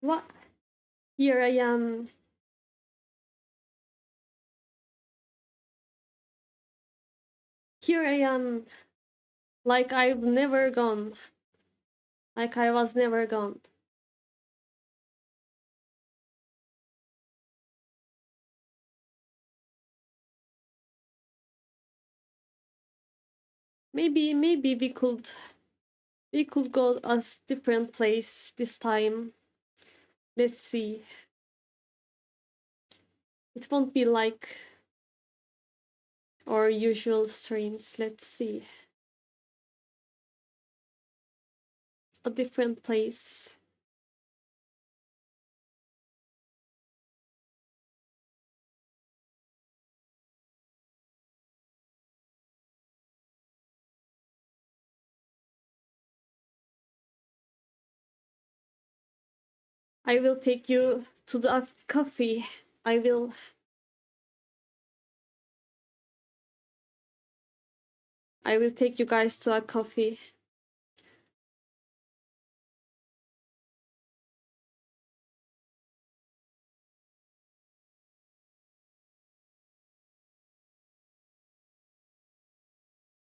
What? Here I am. Here I am. Like I've never gone. Like I was never gone. Maybe we could go a different place this time. Let's see. It won't be like our usual streams. Let's see. A different place. I will take you to the coffee. I will take you guys to a coffee.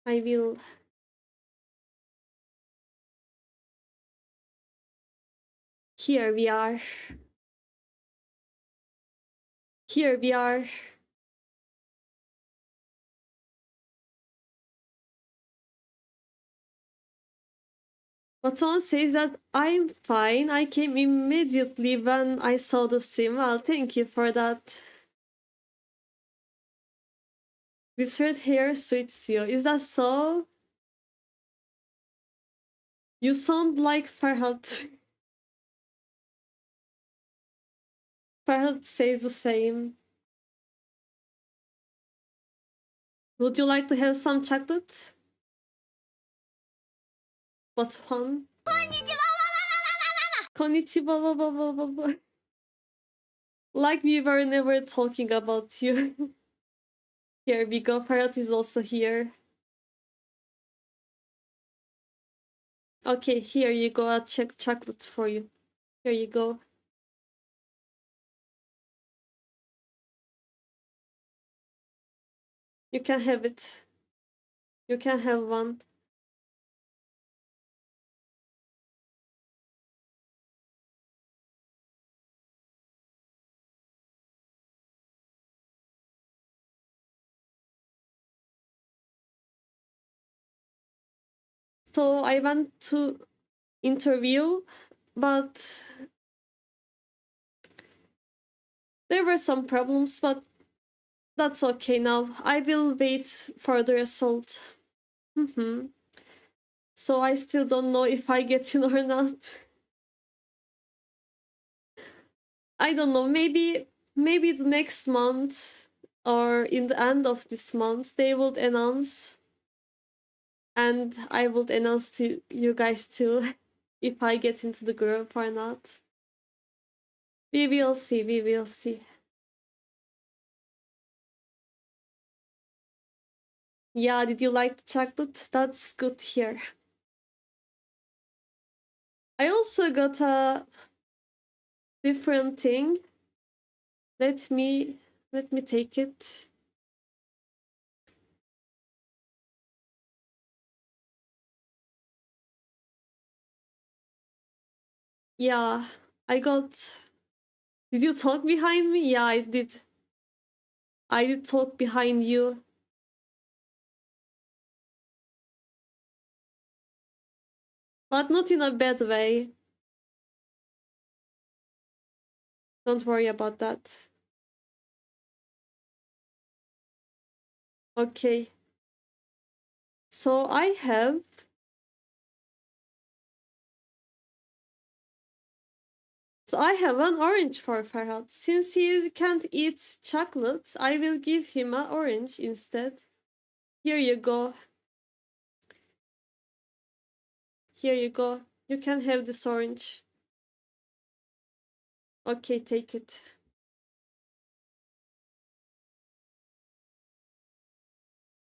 I will. Here we are. Here we are. Batuhan says that I'm fine. I came immediately when I saw the stream. Well, thank you for that. This red hair suits you. Is that so? You sound like Farhat. Farhat says the same. Would you like to have some chocolate? Batuhan? Konnichiwa. Like we were never talking about you. Here we go. Farhat is also here. Okay, here you go. I'll check chocolate for you. Here you go. You can have it. You can have one. So I went to interview, but there were some problems, but that's okay now. I will wait for the result. So I still don't know if I get in or not. I don't know, maybe the next month or in the end of this month they would announce, and I would announce to you guys too if I get into the group or not. We will see, we will see. Yeah, did you like the chocolate? That's good here. I also got a different thing. Let me take it. Yeah, I got. Did you talk behind me? Yeah, I did. I did talk behind you. But not in a bad way. Don't worry about that. Okay. So I have an orange for Farhat. Since he can't eat chocolate, I will give him an orange instead. Here you go. Here you go. You can have this orange. Okay, take it.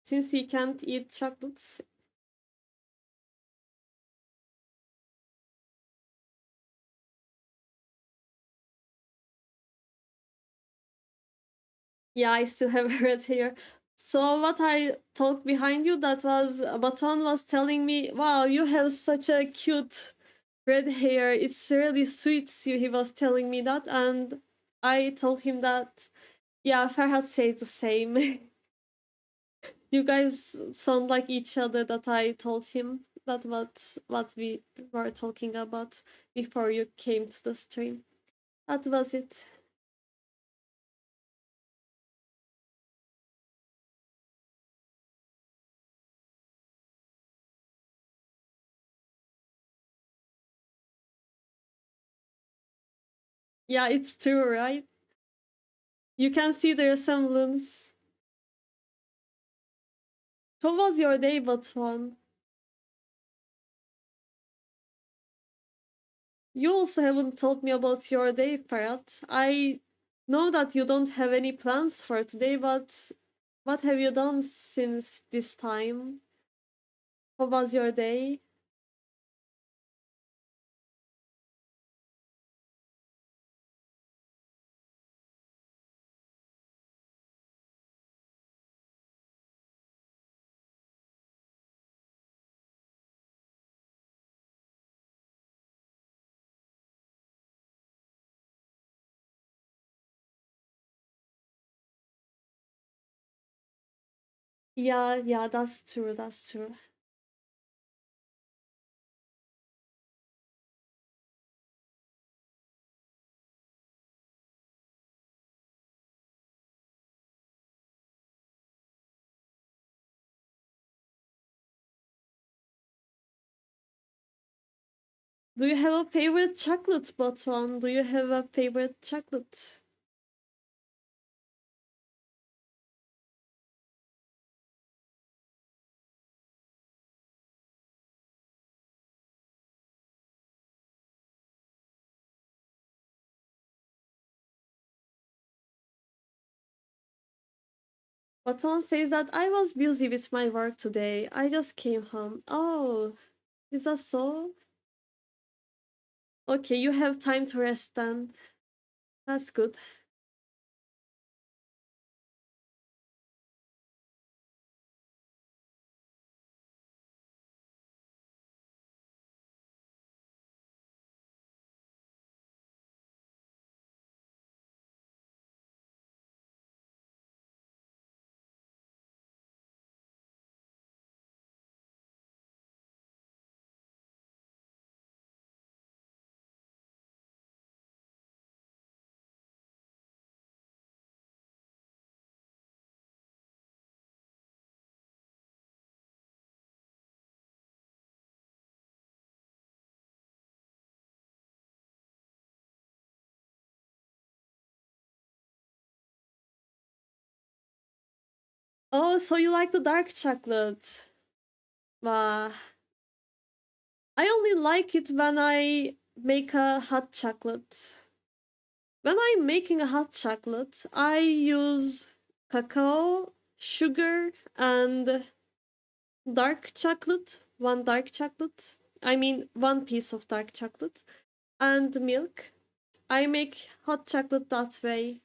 Since he can't eat chocolates. Yeah, I still have red hair. So what I talked behind you, that was Batuan was telling me, wow, you have such a cute red hair. It's really suits you. He was telling me that, and I told him that, yeah, Ferhat says the same. You guys sound like each other, that I told him that what we were talking about before you came to the stream. That was it. Yeah, it's true, right? You can see the resemblance. How was your day, Batuan? You also haven't told me about your day, Ferhat. I know that you don't have any plans for today, but what have you done since this time? How was your day? Yeah, yeah, that's true, that's true. Do you have a favorite chocolate, Batuan? Do you have a favorite chocolate? Batuan says that I was busy with my work today. I just came home. Oh, is that so? Okay, you have time to rest then. That's good. Oh, so you like the dark chocolate? Wow. I only like it when I make a hot chocolate. When I'm making a hot chocolate, I use cacao, sugar, and dark chocolate. One dark chocolate. I mean, one piece of dark chocolate. And milk. I make hot chocolate that way.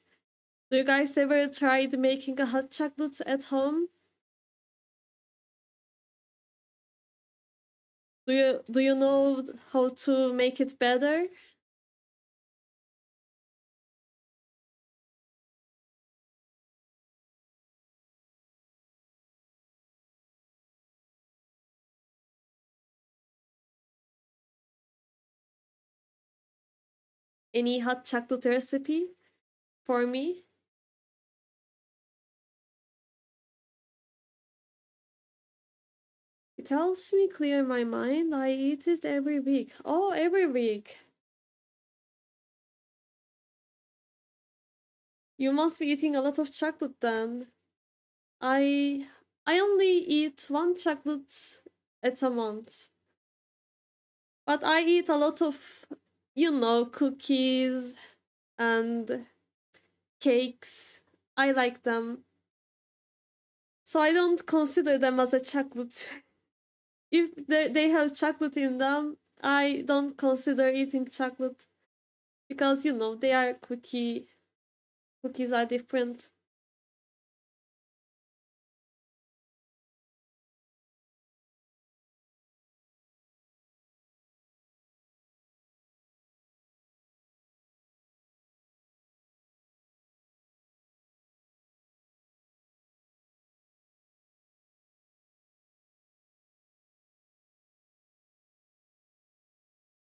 Do you guys ever tried making a hot chocolate at home? Do you know how to make it better? Any hot chocolate recipe for me? It helps me clear my mind. I eat it every week. Oh, every week. You must be eating a lot of chocolate then. I I only eat one chocolate at a month. But I eat a lot of, cookies and cakes. I like them. So I don't consider them as a chocolate. If they have chocolate in them, I don't consider eating chocolate because they are cookies are different.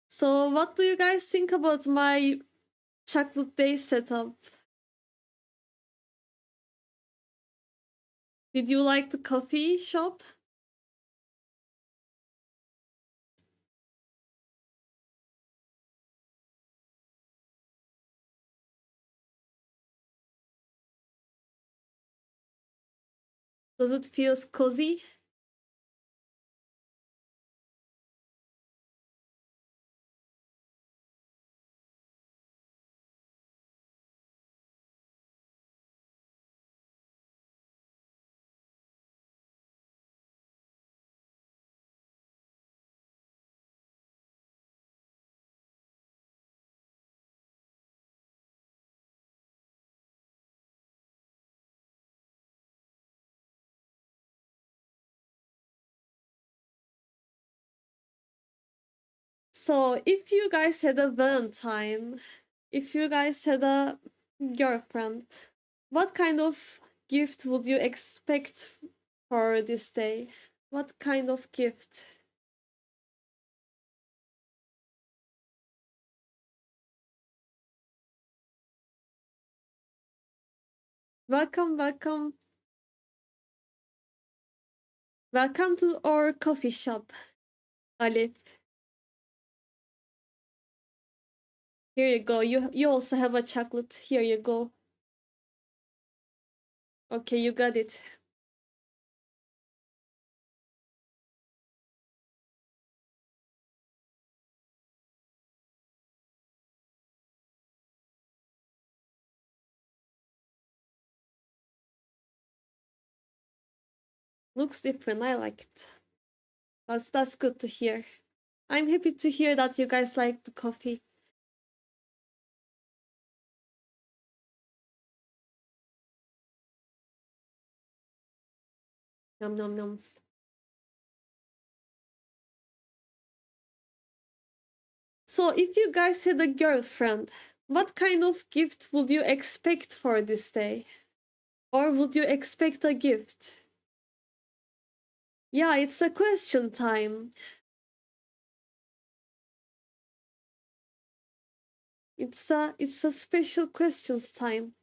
So, what do you guys think about my chocolate day setup? Did you like the coffee shop? Does it feel cozy? So, if you guys had a Valentine, if you guys had a girlfriend, what kind of gift would you expect for this day? What kind of gift? Welcome, welcome. Welcome to our coffee shop, Alif. Here you go. You also have a chocolate. Here you go. Okay, you got it. Looks different. I like it. That's good to hear. I'm happy to hear that you guys like the coffee. Nom nom nom. So, if you guys had a girlfriend, what kind of gift would you expect for this day? Or would you expect a gift? Yeah, it's a question time. It's a special questions time.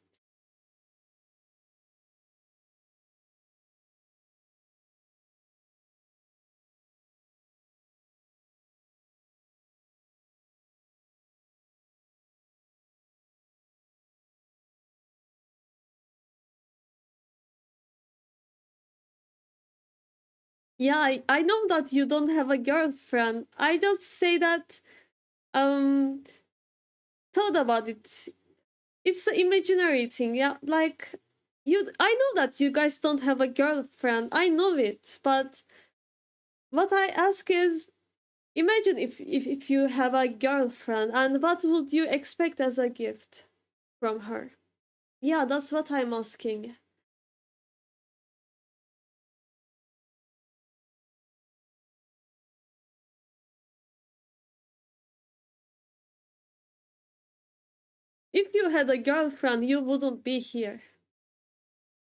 Yeah, I know that you don't have a girlfriend. I just say that um thought about it. It's an imaginary thing, yeah. Like I know that you guys don't have a girlfriend. I know it, but what I ask is imagine if you have a girlfriend and what would you expect as a gift from her? Yeah, that's what I'm asking. If you had a girlfriend, you wouldn't be here.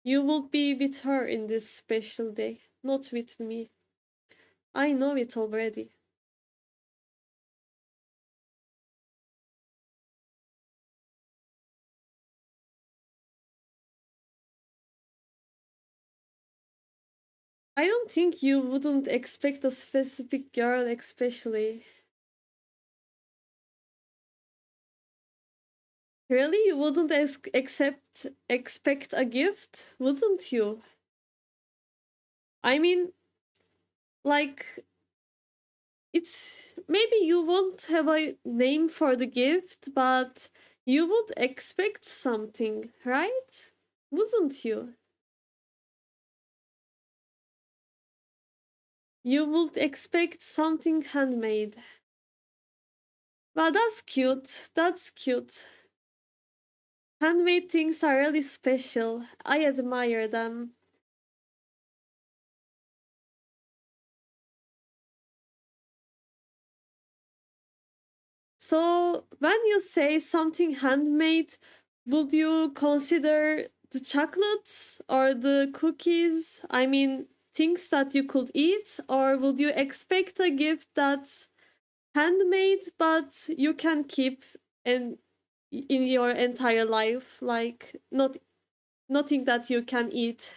You would be with her in this special day, not with me. I know it already. I don't think you wouldn't expect a specific girl, especially. Really, you wouldn't expect a gift, wouldn't you? I mean, like, it's maybe you won't have a name for the gift, but you would expect something, right? Wouldn't you? You would expect something handmade. Well, that's cute. That's cute. Handmade things are really special. I admire them. So, when you say something handmade, would you consider the chocolates or the cookies? I mean, things that you could eat, or would you expect a gift that's handmade, but you can keep in your entire life, like nothing that you can eat.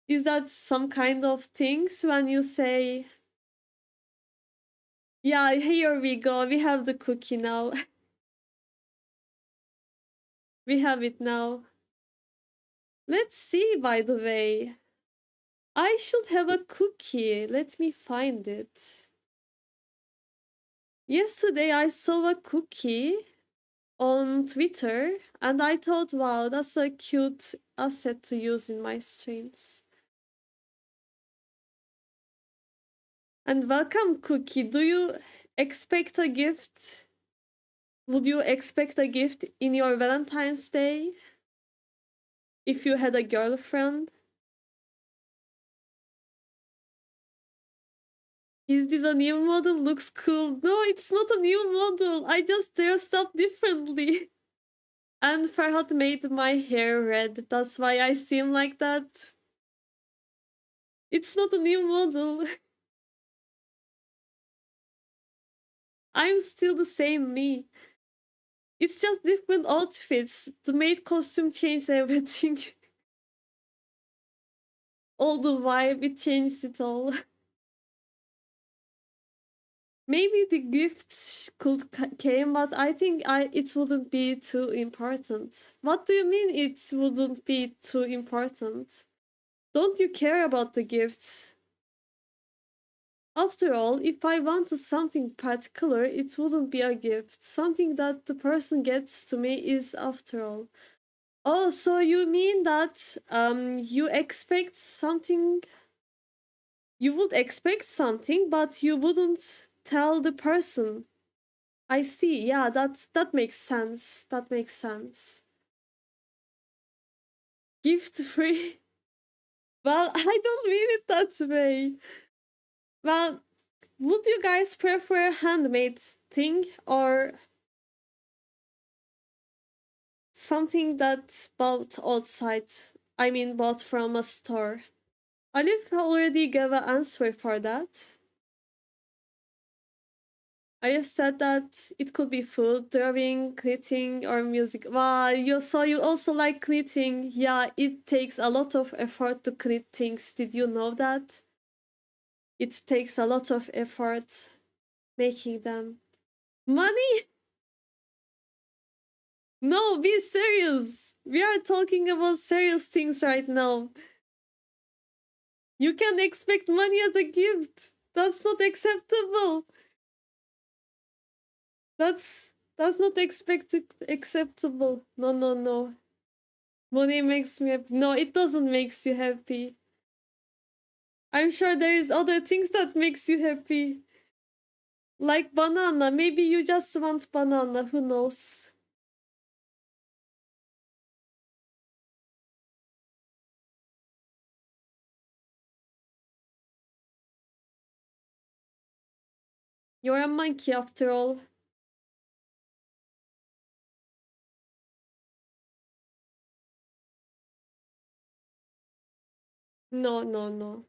Is that some kind of things when you say, yeah, here we go, we have the cookie now. We have it now. Let's see, by the way. I should have a cookie. Let me find it. Yesterday I saw a cookie on Twitter and I thought, wow, that's a cute asset to use in my streams. And welcome, Cookie. Do you expect a gift? Would you expect a gift in your Valentine's Day if you had a girlfriend? Is this a new model? Looks cool. No, it's not a new model. I just dressed up differently. And Farhat made my hair red. That's why I seem like that. It's not a new model. I'm still the same me. It's just different outfits. The maid costume changed everything. All the vibe, it changed it all. Maybe the gifts could came, but I think it wouldn't be too important. What do you mean it wouldn't be too important? Don't you care about the gifts? After all, if I wanted something particular, it wouldn't be a gift. Something that the person gets to me is after all. Oh, so you mean that you expect something, you would expect something, but you wouldn't tell the person. I see. Yeah, that makes sense. That makes sense. Gift free. Well, I don't mean it that way. Well, would you guys prefer a handmade thing or something that's bought outside? I mean, bought from a store. Alif already gave an answer for that. Alif said that it could be food, drawing, knitting, or music. Wow, you also like knitting. Yeah, it takes a lot of effort to knit things. Did you know that? It takes a lot of effort making them. Money? No, be serious. We are talking about serious things right now. You can expect money as a gift. That's not acceptable. That's not acceptable. No, no, no. Money makes me happy. No, it doesn't makes you happy. I'm sure there is other things that makes you happy. Like banana. Maybe you just want banana. Who knows? You're a monkey after all. No, no, no.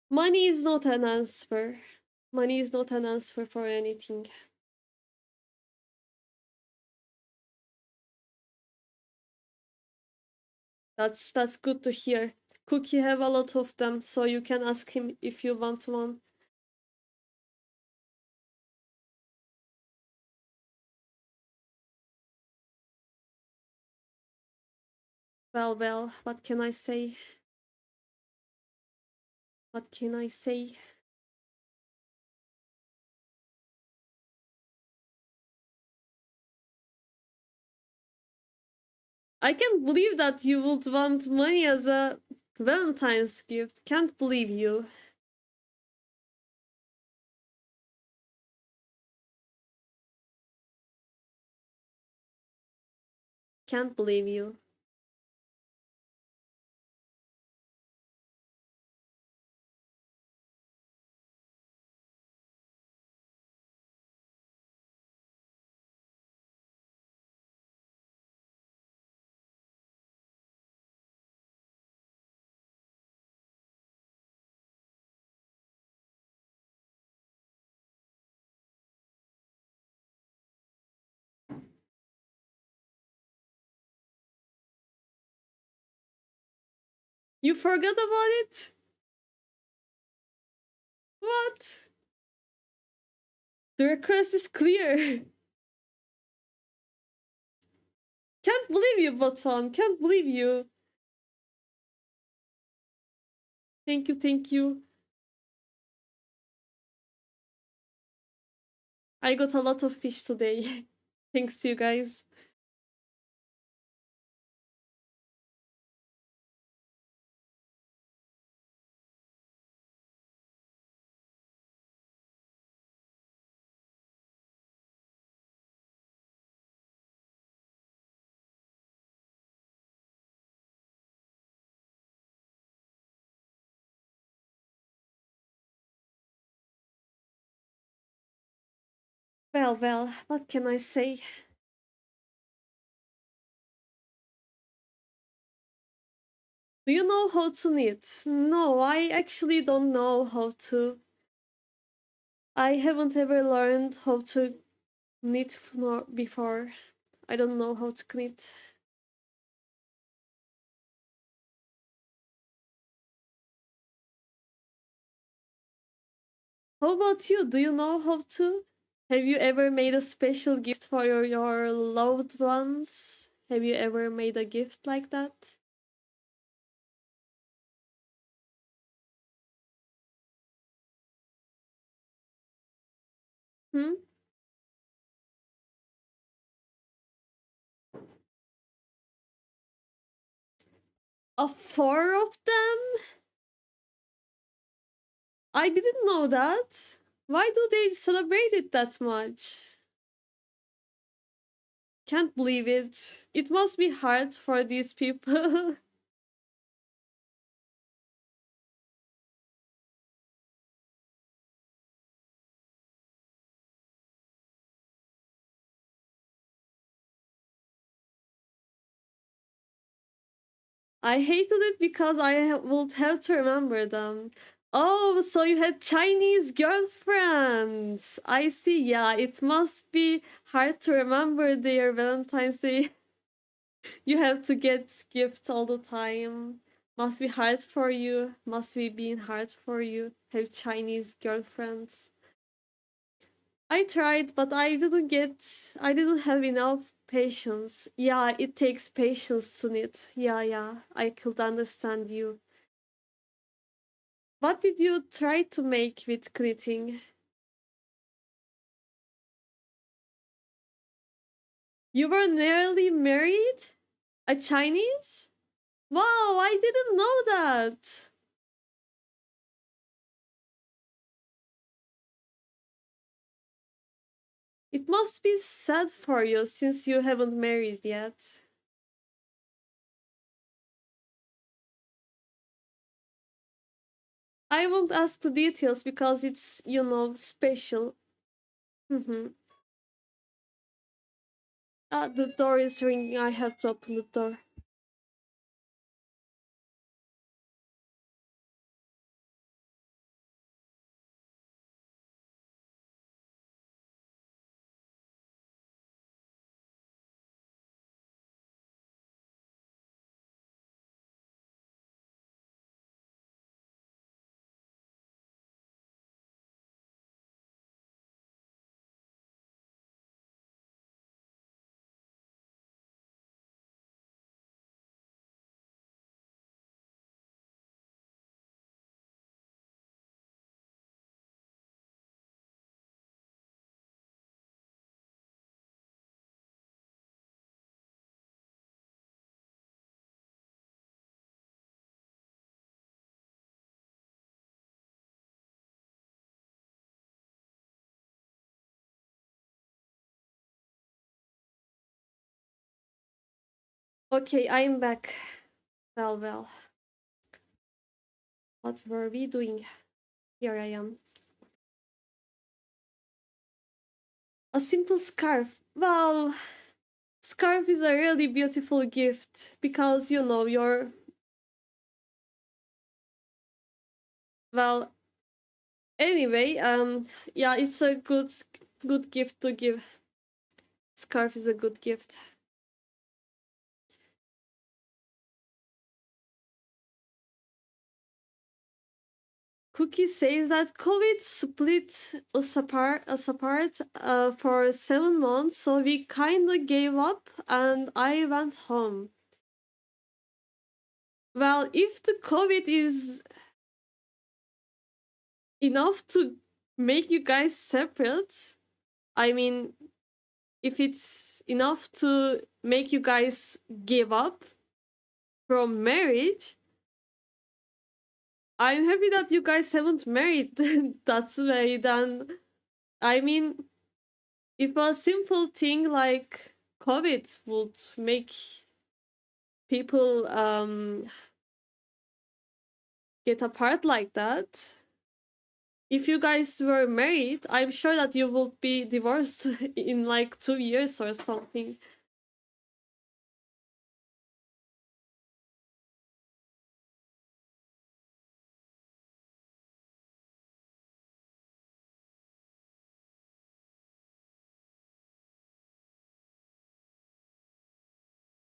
Money is not an answer. Money is not an answer for anything. That's good to hear. Cookie have a lot of them, so you can ask him if you want one. Well, what can I say? What can I say? I can't believe that you would want money as a Valentine's gift. Can't believe you. Can't believe you. You forgot about it? What? The request is clear. Can't believe you, Batuan. Can't believe you. Thank you, thank you. I got a lot of fish today. Thanks to you guys. Well, what can I say? Do you know how to knit? No, I actually don't know how to. I haven't ever learned how to knit before. I don't know how to knit. How about you? Do you know how to? Have you ever made a special gift for your loved ones? Have you ever made a gift like that? Hmm? Four of them? I didn't know that. Why do they celebrate it that much? Can't believe it. It must be hard for these people. I hated it because I would have to remember them. Oh, so you had Chinese girlfriends. I see. Yeah, it must be hard to remember their Valentine's Day. You have to get gifts all the time. Must be hard for you. Must be being hard for you. Have Chinese girlfriends. I tried, but I didn't have enough patience. Yeah, it takes patience to knit. Yeah, I could understand you. What did you try to make with knitting? You were nearly married? A Chinese? Wow, I didn't know that. It must be sad for you since you haven't married yet. I won't ask the details because it's, special. Mm-hmm. The door is ringing. I have to open the door. Okay, I'm back. Well. What were we doing? Here I am. A simple scarf. Wow, scarf is a really beautiful gift because you're well. Anyway, yeah, it's a good gift to give. Scarf is a good gift. Cookie says that COVID split us apart for 7 months, so we kinda gave up and I went home. Well, if the COVID is enough to make you guys separate, I mean, if it's enough to make you guys give up from marriage, I'm happy that you guys haven't married that way. Then, I mean, if a simple thing like COVID would make people get apart like that, if you guys were married, I'm sure that you would be divorced in like 2 years or something.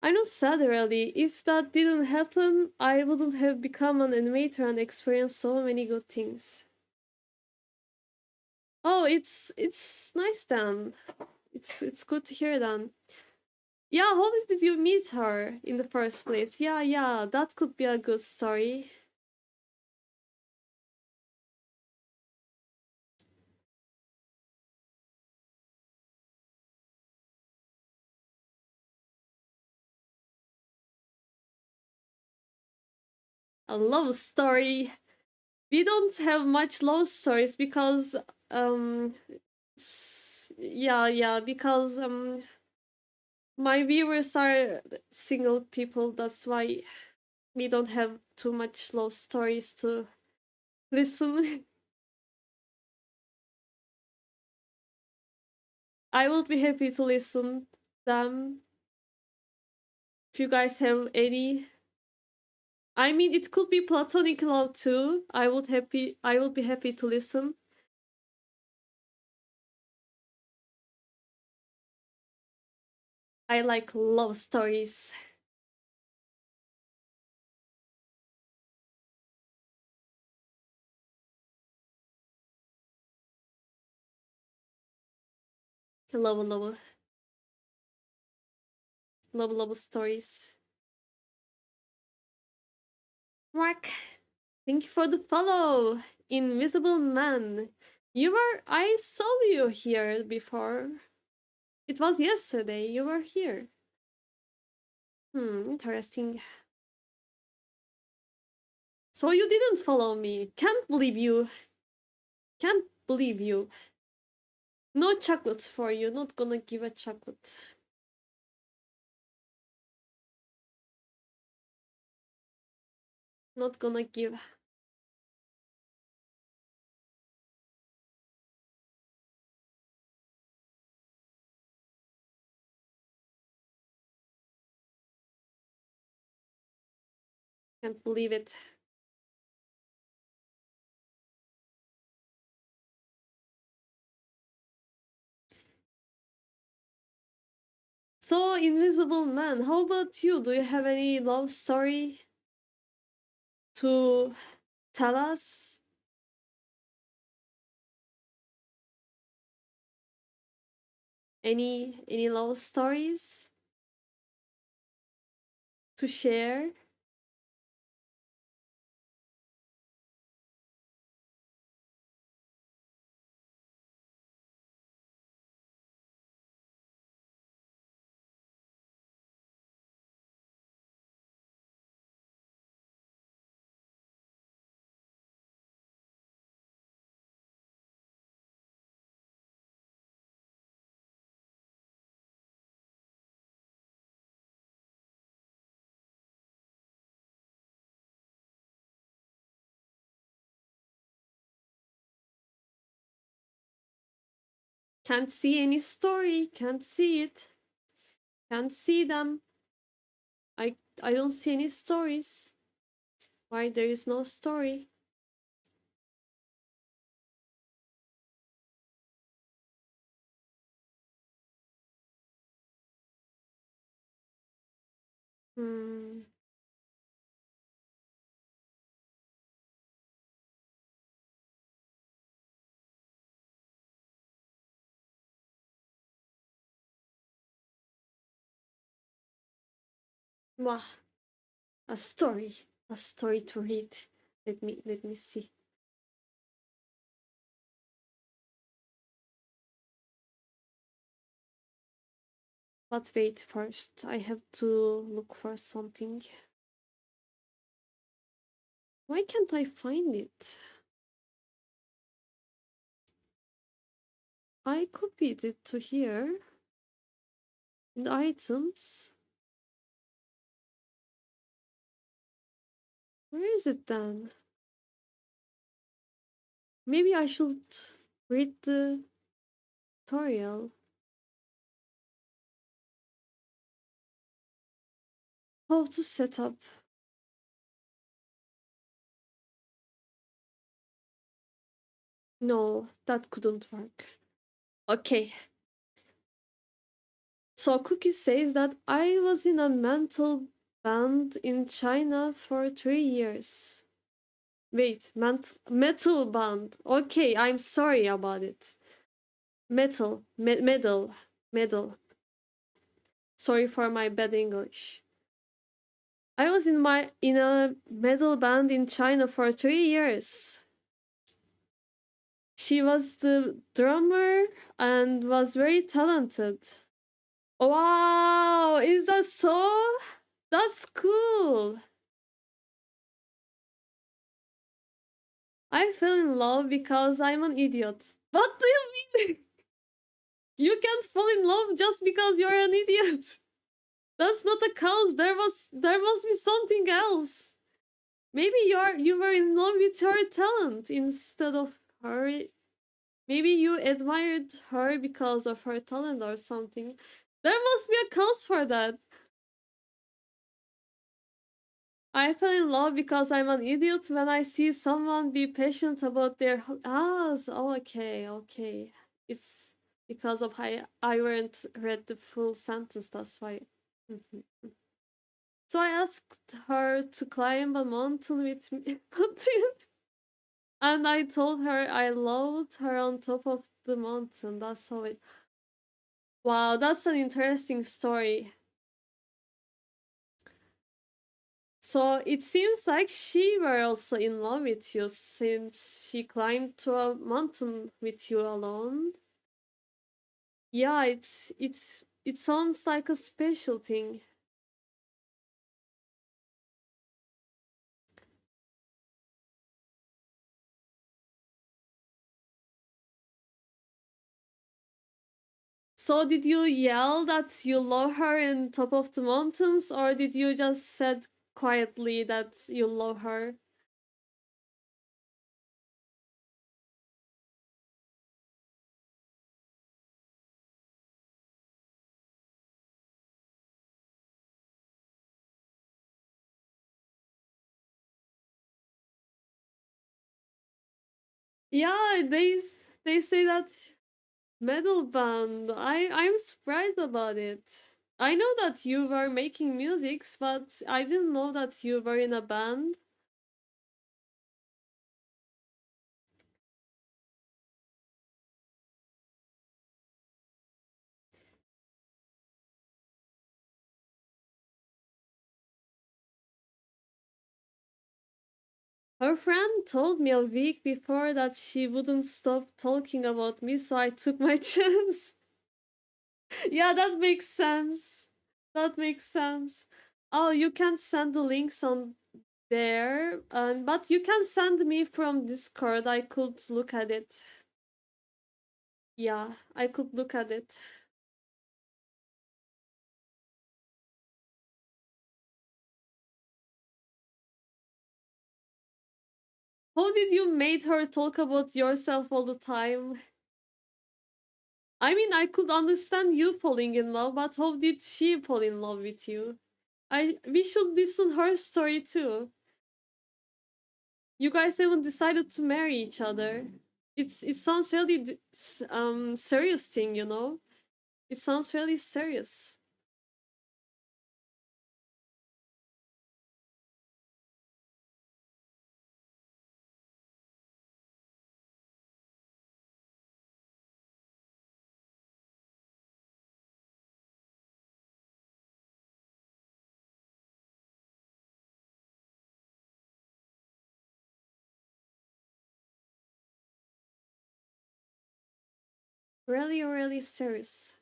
I'm not sad really. If that didn't happen, I wouldn't have become an animator and experienced so many good things. Oh, it's nice then. It's good to hear then. Yeah, how did you meet her in the first place? Yeah, that could be a good story. A love story. We don't have much love stories because um yeah, because my viewers are single people, that's why we don't have too much love stories to listen. I will be happy to listen them if you guys have any. I mean, it could be platonic love too. I will be happy to listen. I like love stories. Love love stories. Mark, thank you for the follow. Invisible Man. I saw you here before. It was yesterday. You were here. Interesting. So you didn't follow me. Can't believe you. Can't believe you. No chocolate for you. Not gonna give a chocolate. Not gonna give. Can't believe it. So, Invisible Man, how about you? Do you have any love story to tell us? Any love stories to share? Can't see any story. Can't see it. Can't see them. I don't see any stories. Why there is no story? Hmm. Wow, a story. A story to read. Let me see. But wait first. I have to look for something. Why can't I find it? I copied it to here. In the items. Where is it then? Maybe I should read the tutorial. How to set up. No, that couldn't work. Okay. So Cookie says that I was in a mental band in China for 3 years. Wait, metal band. Okay, I'm sorry about it. Medal. Sorry for my bad English. I was in a metal band in China for 3 years. She was the drummer and was very talented. Wow, is that so? That's cool. I fell in love because I'm an idiot. What do you mean? You can't fall in love just because you're an idiot. That's not a cause. There must be something else. Maybe you were in love with her talent instead of her. Maybe you admired her because of her talent or something. There must be a cause for that. I fell in love because I'm an idiot when I see someone be passionate about their okay. It's because of I weren't read the full sentence. That's why. Mhm. So I asked her to climb a mountain with me, and I told her I loved her on top of the mountain. That's how it. Wow, that's an interesting story. So it seems like she were also in love with you since she climbed to a mountain with you alone. Yeah, it sounds like a special thing. So did you yell that you love her in top of the mountains, or did you just said quietly that you love her? Yeah, they say that metal band. I'm surprised about it. I know that you were making musics, but I didn't know that you were in a band. Her friend told me a week before that she wouldn't stop talking about me, so I took my chance. Yeah, that makes sense. That makes sense. Oh, you can't send the links on there, but you can send me from Discord. I could look at it. Yeah, I could look at it. How did you made her talk about yourself all the time? I mean, I could understand you falling in love, but how did she fall in love with you? I we should listen her story too. You guys haven't decided to marry each other. It sounds really serious thing, you know. It sounds really serious. Really, really serious.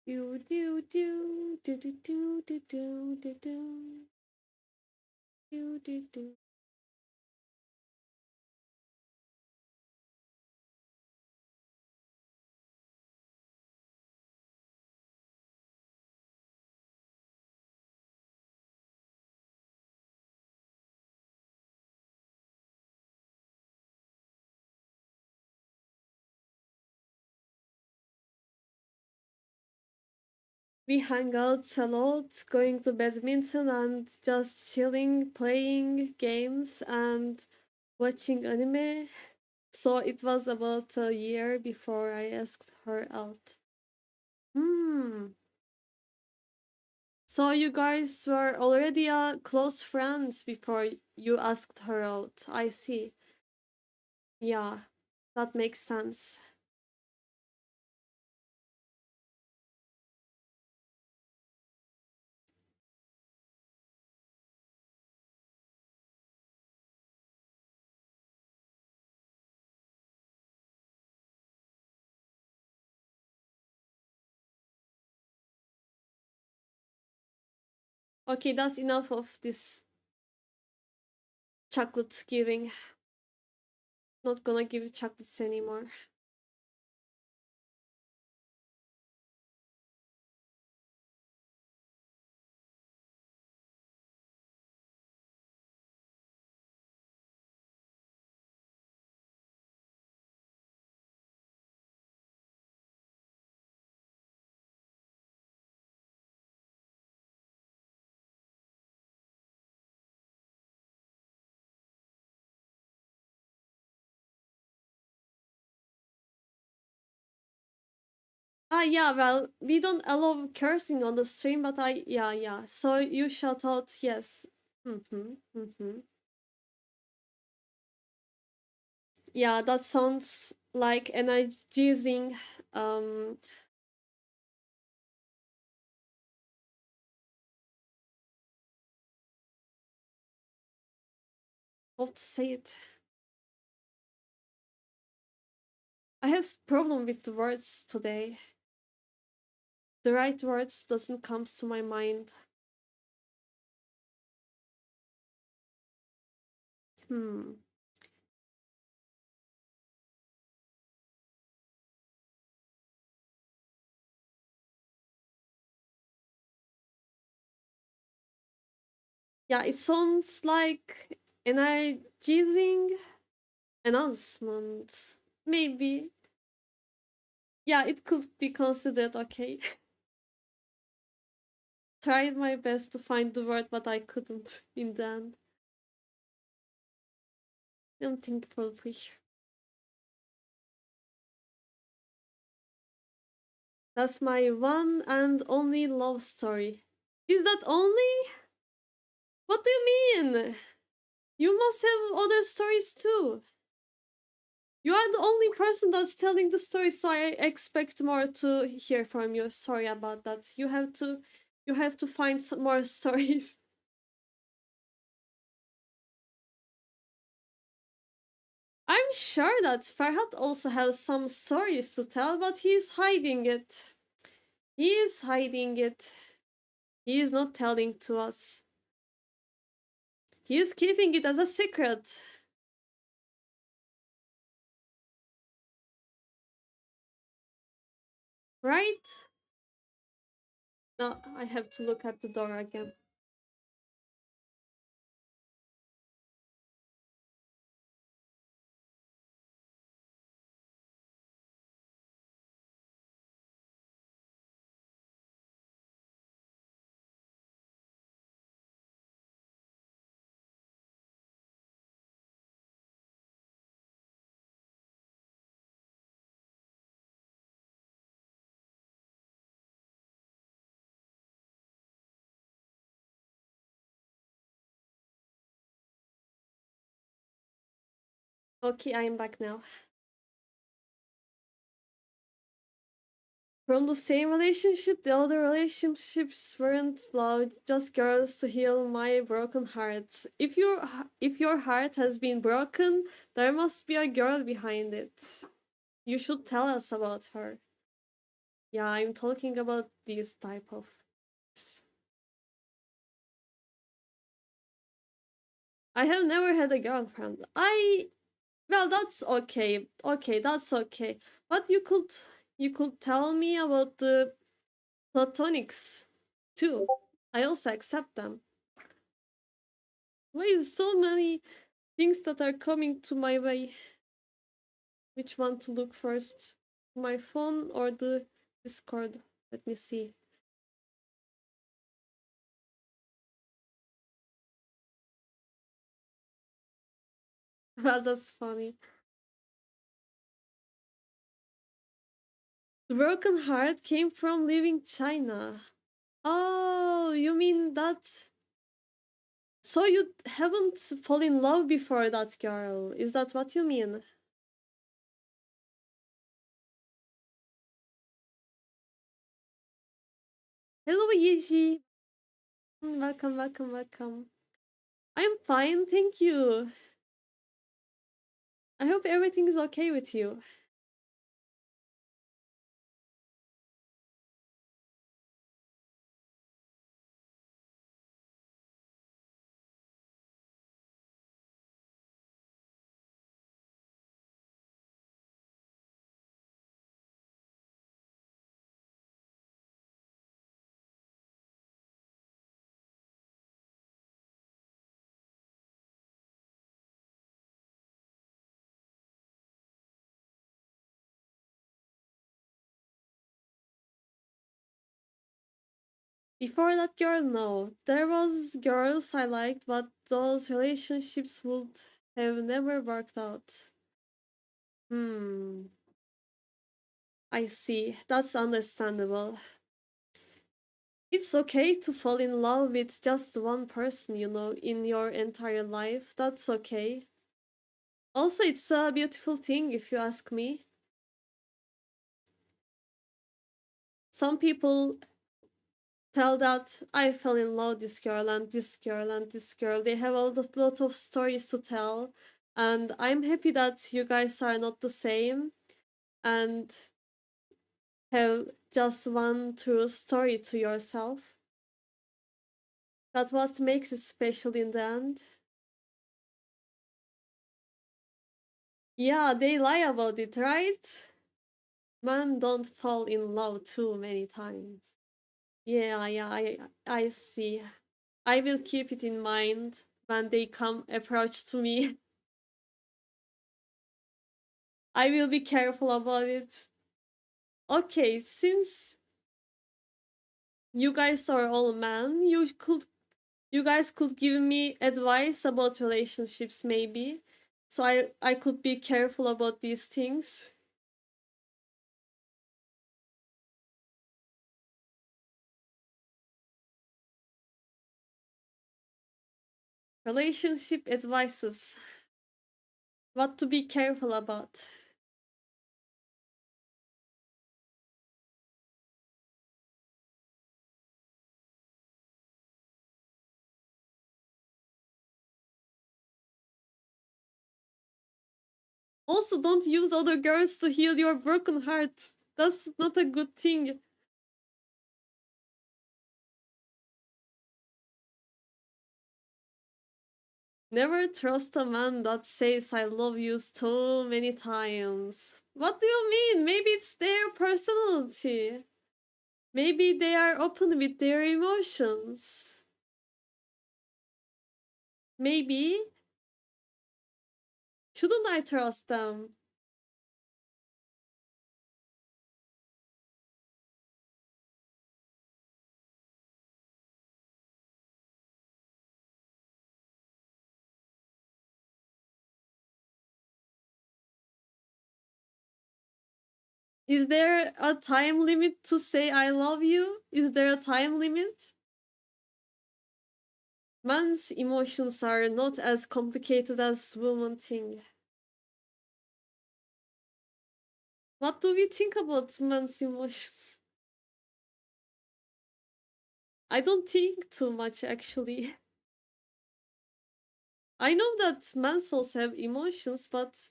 Do do do do do do do do do do do do do. We hang out a lot, going to badminton and just chilling, playing games and watching anime. So it was about a year before I asked her out. Hmm. So you guys were already close friends before you asked her out. I see. Yeah, that makes sense. Okay, that's enough of this chocolate giving. Not gonna give you chocolates anymore. Ah, yeah, well, we don't allow cursing on the stream, but yeah. So you shout out, yes. Mm-hmm, mm-hmm. Yeah, that sounds like energizing. Um, how to say it? I have problem with the words today. The right words doesn't comes to my mind. Hmm. Yeah, it sounds like energizing announcement. Maybe. Yeah, it could be considered okay. Tried my best to find the word, but I couldn't in the end. I'm thankful for you. That's my one and only love story. Is that only? What do you mean? You must have other stories too. You are the only person that's telling the story, so I expect more to hear from you. Sorry about that. You have to find some more stories. I'm sure that Farhat also has some stories to tell, but he's hiding it. He is hiding it. He is not telling to us. He is keeping it as a secret. Right? No, I have to look at the door again. Okay, I'm back now. From the same relationship, the other relationships weren't love, just girls to heal my broken heart. If your heart has been broken, there must be a girl behind it. You should tell us about her. Yeah, I'm talking about these type of. I have never had a girlfriend. Well, that's okay. Okay, that's okay. But you could tell me about the platonics too. I also accept them. Why is so many things that are coming to my way? Which one to look first? My phone or the Discord? Let me see. Well, that's funny. The broken heart came from leaving China. Oh, you mean that? So you haven't fallen in love before that girl? Is that what you mean? Hello, Yeji. Welcome, welcome, welcome. I'm fine, thank you. I hope everything is okay with you. Before that girl, no. There was girls I liked, but those relationships would have never worked out. Hmm. I see. That's understandable. It's okay to fall in love with just one person, in your entire life. That's okay. Also, it's a beautiful thing if you ask me. Some people tell that I fell in love with this girl and this girl and this girl. They have a lot of stories to tell, and I'm happy that you guys are not the same and have just one true story to yourself. That's what makes it special in the end. Yeah, they lie about it, right? Men don't fall in love too many times. Yeah, yeah, I see. I will keep it in mind when they come approach to me. I will be careful about it. Okay, since you guys are all men, you guys could give me advice about relationships maybe. So I could be careful about these things. Relationship advices. What to be careful about. Also, don't use other girls to heal your broken heart. That's not a good thing. Never trust a man that says I love you so many times. What do you mean? Maybe it's their personality. Maybe they are open with their emotions. Maybe. Shouldn't I trust them? Is there a time limit to say I love you? Is there a time limit? Man's emotions are not as complicated as women think. What do we think about men's emotions? I don't think too much actually. I know that men also have emotions, but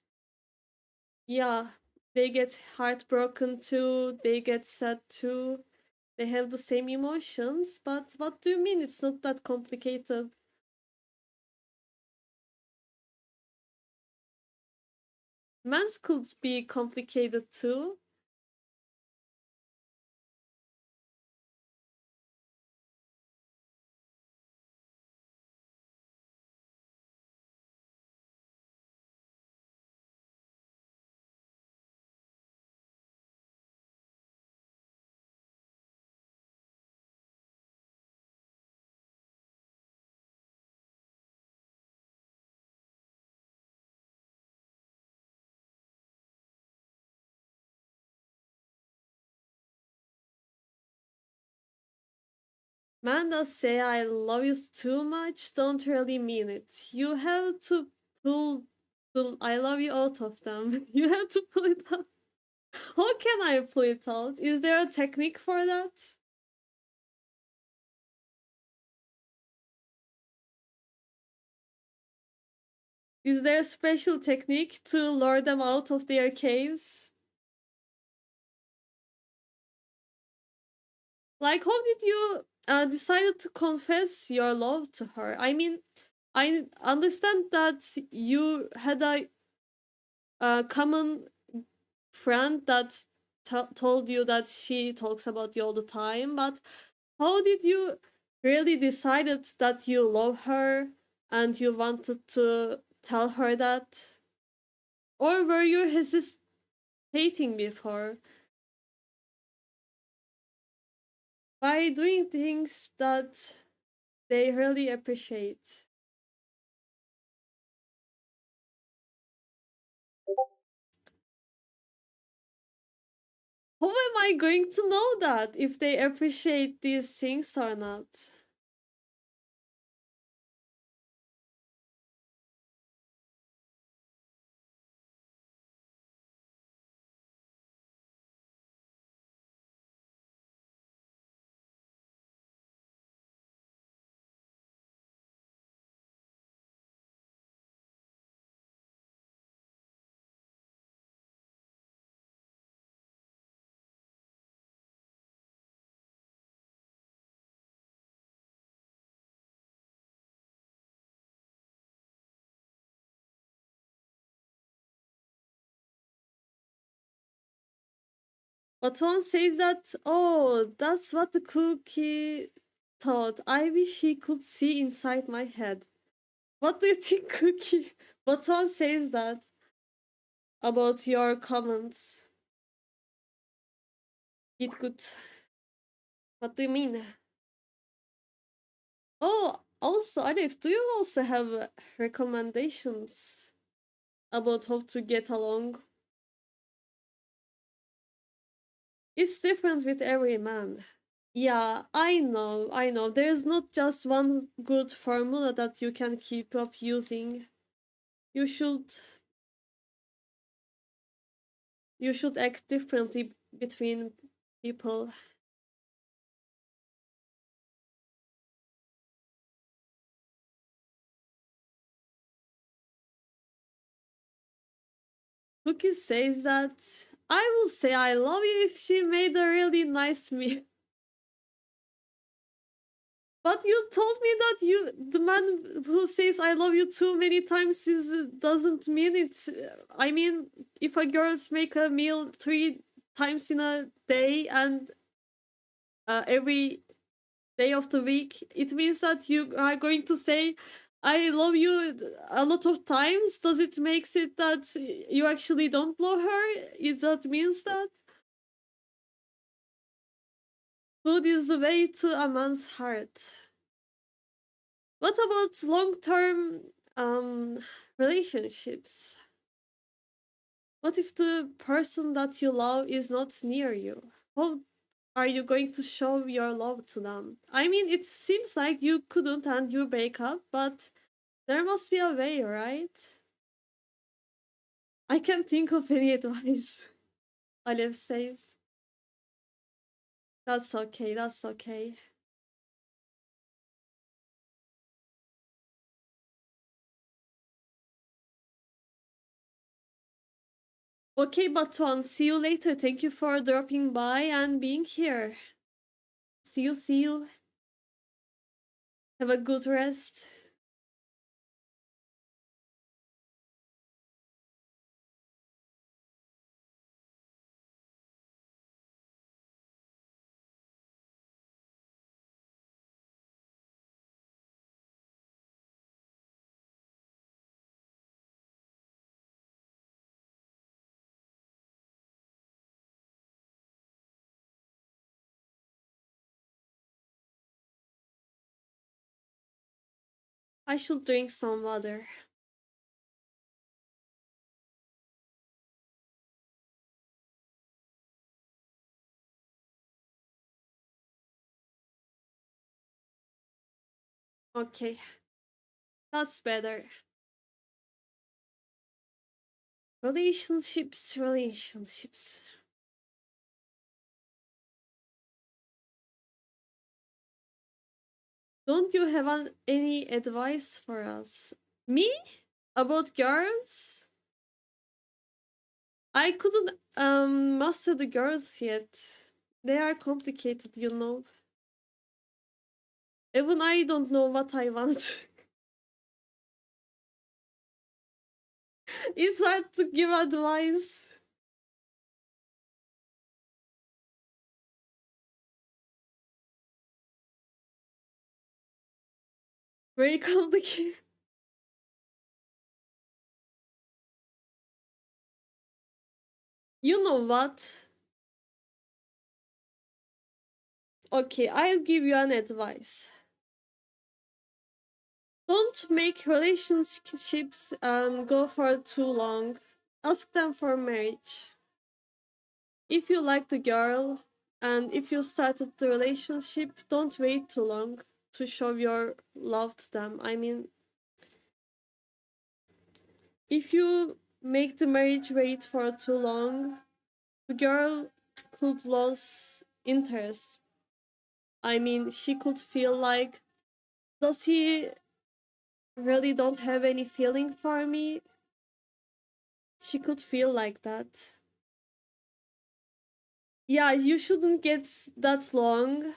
yeah, they get heartbroken too, they get sad too. They have the same emotions, but what do you mean it's not that complicated? Men's could be complicated too. Men that say I love you too much don't really mean it. You have to pull the I love you out of them. You have to pull it out. How can I pull it out? Is there a technique for that? Is there a special technique to lure them out of their caves? Like, how did you decided to confess your love to her? I mean, I understand that you had a common friend that told you that she talks about you all the time, but how did you really decided that you love her and you wanted to tell her that? Or were you hesitating before by doing things that they really appreciate? How am I going to know that if they appreciate these things or not? But one says that, oh, that's what the cookie thought. I wish he could see inside my head. What do you think, Cookie? But one says that about your comments. It could. What do you mean? Oh, also, Arif, do you also have recommendations about how to get along? It's different with every man. Yeah, I know. There's not just one good formula that you can keep up using. You should you should act differently between people. Cookie says that I will say I love you if she made a really nice meal. But you told me that the man who says I love you too many times doesn't mean it. I mean, if a girls make a meal 3 times in a day and every day of the week, it means that you are going to say I love you a lot of times. Does it makes it that you actually don't love her? Is that means that food is the way to a man's heart? What about long-term relationships? What if the person that you love is not near you? How are you going to show your love to them? I mean, it seems like you couldn't and you break up, but there must be a way, right? I can't think of any advice. Alev says. That's okay, that's okay. Okay, Batuan, see you later. Thank you for dropping by and being here. See you, see you. Have a good rest. I should drink some water. Okay, that's better. Relationships, relationships. Don't you have any advice for us? Me? About girls? I couldn't master the girls yet. They are complicated, you know. Even I don't know what I want. It's hard to give advice. Very complicated. You know what? Okay, I'll give you an advice. Don't make relationships go for too long. Ask them for marriage. If you like the girl and if you started the relationship, don't wait too long to show your love to them. I mean, if you make the marriage wait for too long, the girl could lose interest. I mean, she could feel like, does he really don't have any feeling for me? She could feel like that. Yeah, you shouldn't get that long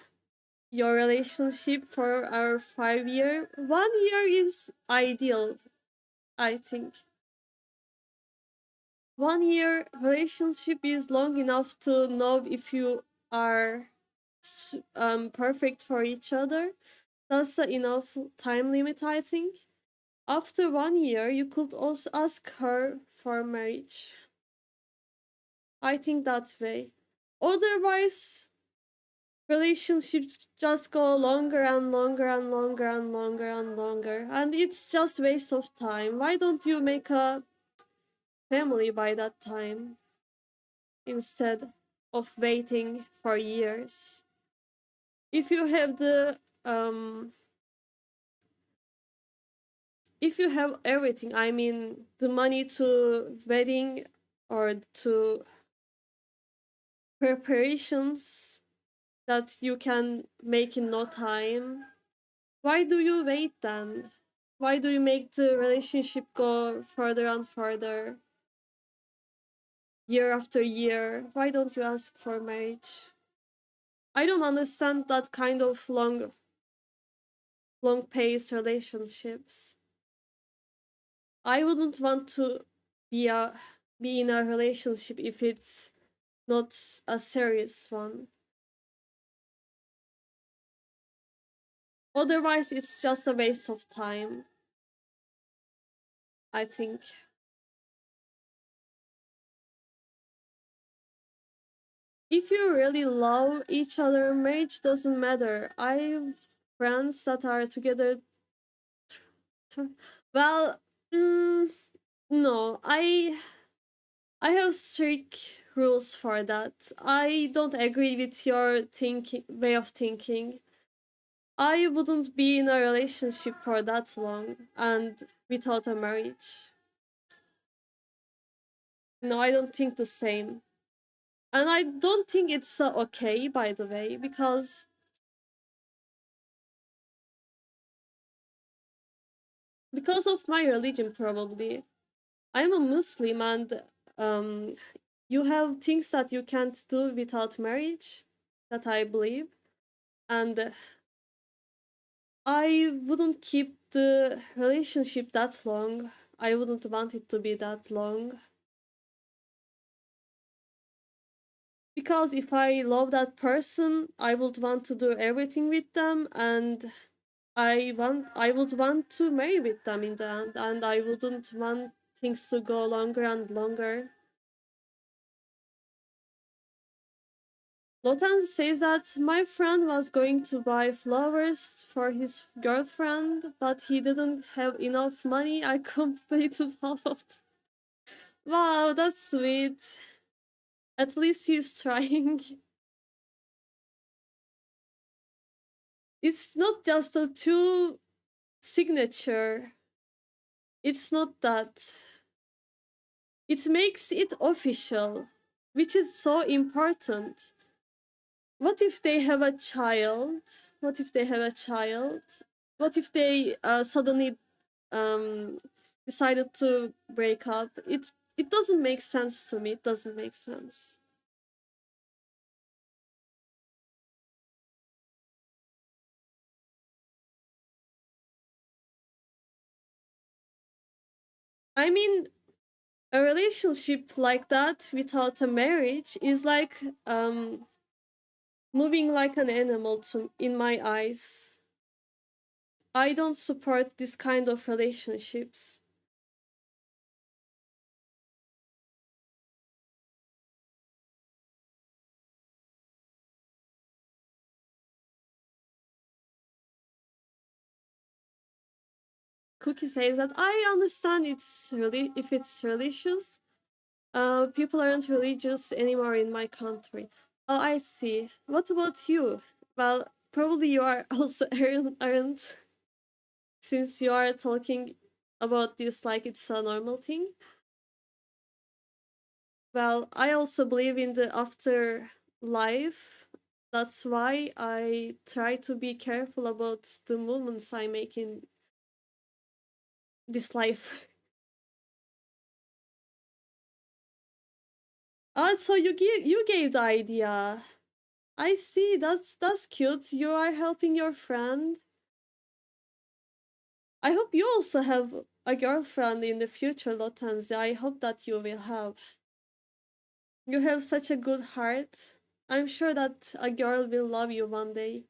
your relationship for our 5 year. 1 year is ideal, I think. 1 year relationship is long enough to know if you are perfect for each other. That's enough time limit, I think. After 1 year, you could also ask her for marriage. I think that way. Otherwise, relationships just go longer and longer and longer and longer and longer, and it's just waste of time. Why don't you make a family by that time instead of waiting for years? If you have the if you have everything, I mean the money to wedding or to preparations that you can make in no time, why do you wait then? Why do you make the relationship go further and further, year after year? Why don't you ask for marriage? I don't understand that kind of long pace relationships. I wouldn't want to be a be in a relationship if it's not a serious one. Otherwise, it's just a waste of time, I think. If you really love each other, marriage doesn't matter. I have friends that are together. Well, no, I have strict rules for that. I don't agree with your thinking way of thinking. I wouldn't be in a relationship for that long and without a marriage. No, I don't think the same. And I don't think it's okay, by the way, because of my religion, probably. I'm a Muslim, and um, you have things that you can't do without marriage, that I believe. And I wouldn't keep the relationship that long. I wouldn't want it to be that long. Because if I love that person, I would want to do everything with them, and I would want to marry with them in the end, and I wouldn't want things to go longer and longer. Lotan says that my friend was going to buy flowers for his girlfriend, but he didn't have enough money. I completed half of them. Wow, that's sweet. At least he's trying. It's not just a two signature. It's not that. It makes it official, which is so important. What if they have a child? What if they have a child? What if they suddenly um, decided to break up? It doesn't make sense to me. It doesn't make sense. I mean, a relationship like that without a marriage is like moving like an animal to in my eyes. I don't support this kind of relationships. Cookie says that I understand it's really if it's religious. People aren't religious anymore in my country. Oh, I see. What about you? Well, probably you are also aren't, since you are talking about this like it's a normal thing. Well, I also believe in the afterlife. That's why I try to be careful about the movements I make in this life. Oh, so you gave the idea. I see. That's cute. You are helping your friend. I hope you also have a girlfriend in the future, Lotanzi. I hope that you will have. You have such a good heart. I'm sure that a girl will love you one day.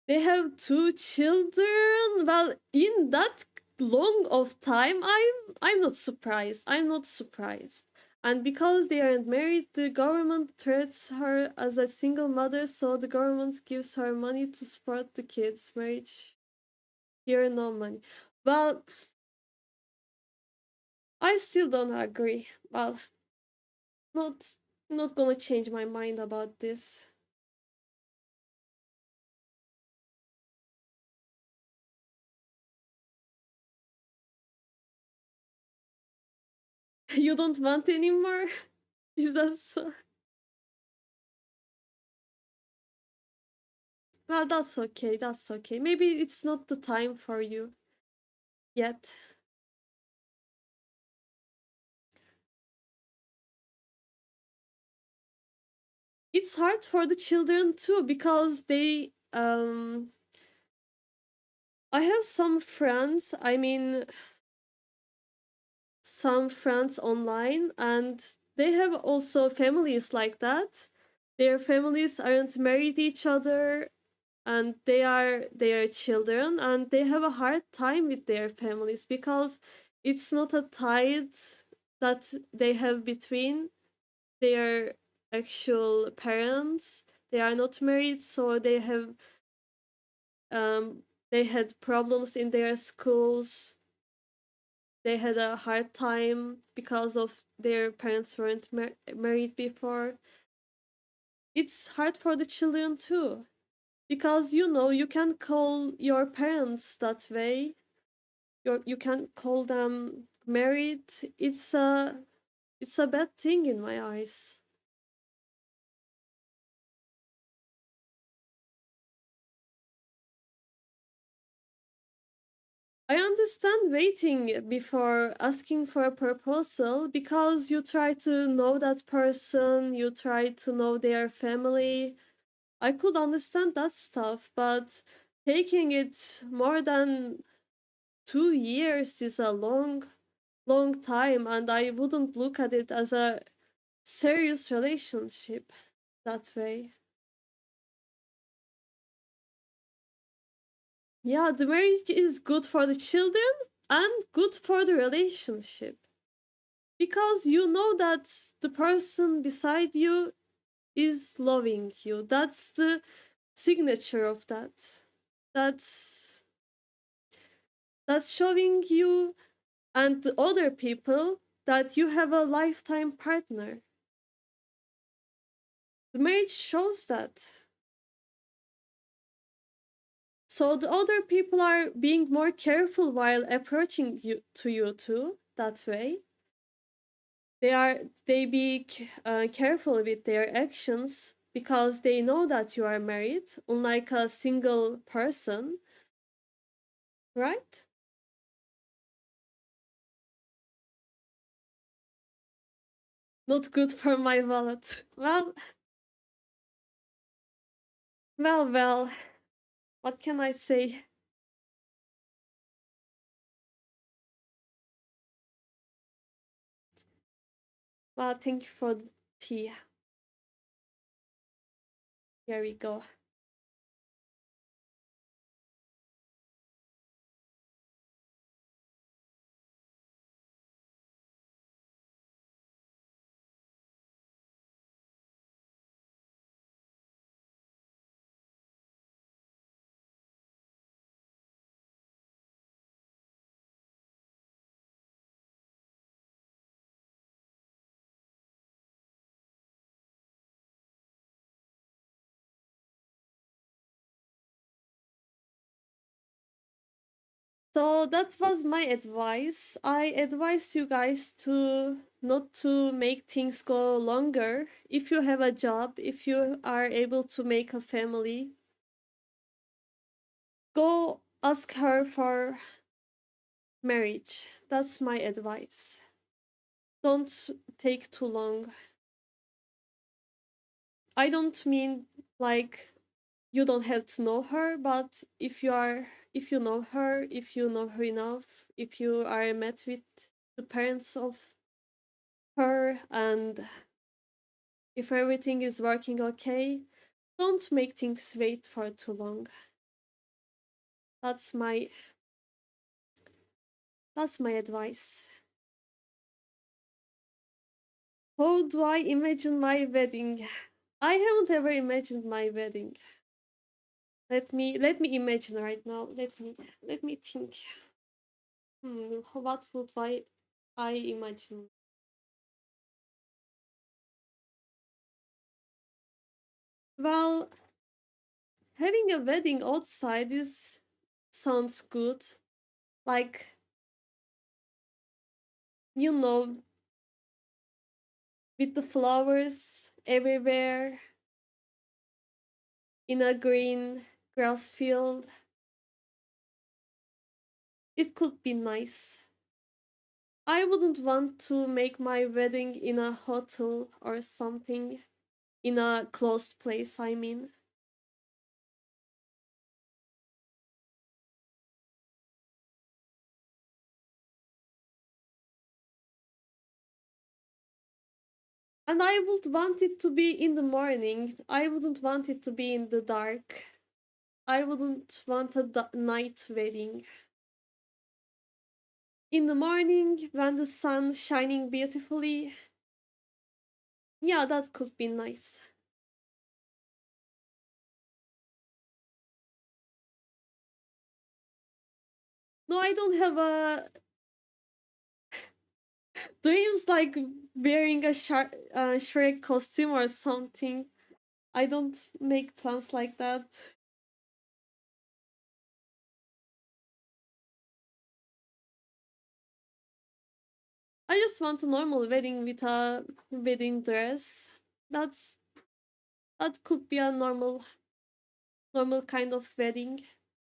They have two children. Well, in that long of time, I'm not surprised. I'm not surprised. And because they aren't married, the government treats her as a single mother, so the government gives her money to support the kids' marriage. Here, no money. Well, I still don't agree. Well, not not gonna change my mind about this. You don't want anymore? Is that so? Well, that's okay. That's okay. Maybe it's not the time for you yet. It's hard for the children too because I have some friends, I mean some friends online, and they have also families like that. Their families aren't married each other, and they are children, and they have a hard time with their families because it's not a tie that they have between their actual parents. They are not married, so um they had problems in their schools. They had a hard time because of their parents weren't married before. It's hard for the children too, because you can call your parents that way. You can call them married, it's a bad thing in my eyes. I understand waiting before asking for a proposal because you try to know that person, you try to know their family. I could understand that stuff, but taking it more than 2 years is a long time, and I wouldn't look at it as a serious relationship that way. Yeah, the marriage is good for the children and good for the relationship because you know that the person beside you is loving you. That's the signature of that. That's that's showing you and the other people that you have a lifetime partner. The marriage shows that. So the other people are being more careful while approaching you to you too that way. They be careful with their actions because they know that you are married, unlike a single person, right? Not good for my wallet. Well. What can I say? Well, thank you for the tea. Here we go. So that was my advice. I advise you guys to not to make things go longer. If you have a job, if you are able to make a family, go ask her for marriage. That's my advice. Don't take too long. I don't mean like you don't have to know her, but if you know her, if you know her enough, if you are met with the parents of her and if everything is working okay, don't make things wait for too long. That's my that's my advice. How do I imagine my wedding? I haven't ever imagined my wedding. Let me imagine right now. Let me think. What would I imagine? Well, having a wedding outside is sounds good. Like, you know, with the flowers everywhere in a green grass field. It could be nice. I wouldn't want to make my wedding in a hotel or something, in a closed place, I mean. And I would want it to be in the morning. I wouldn't want it to be in the dark. I wouldn't want a night wedding. In the morning, when the sun's shining beautifully, yeah, that could be nice. No, I don't have a dreams like wearing a Shrek costume or something. I don't make plans like that. I just want a normal wedding with a wedding dress. That's that could be a normal kind of wedding.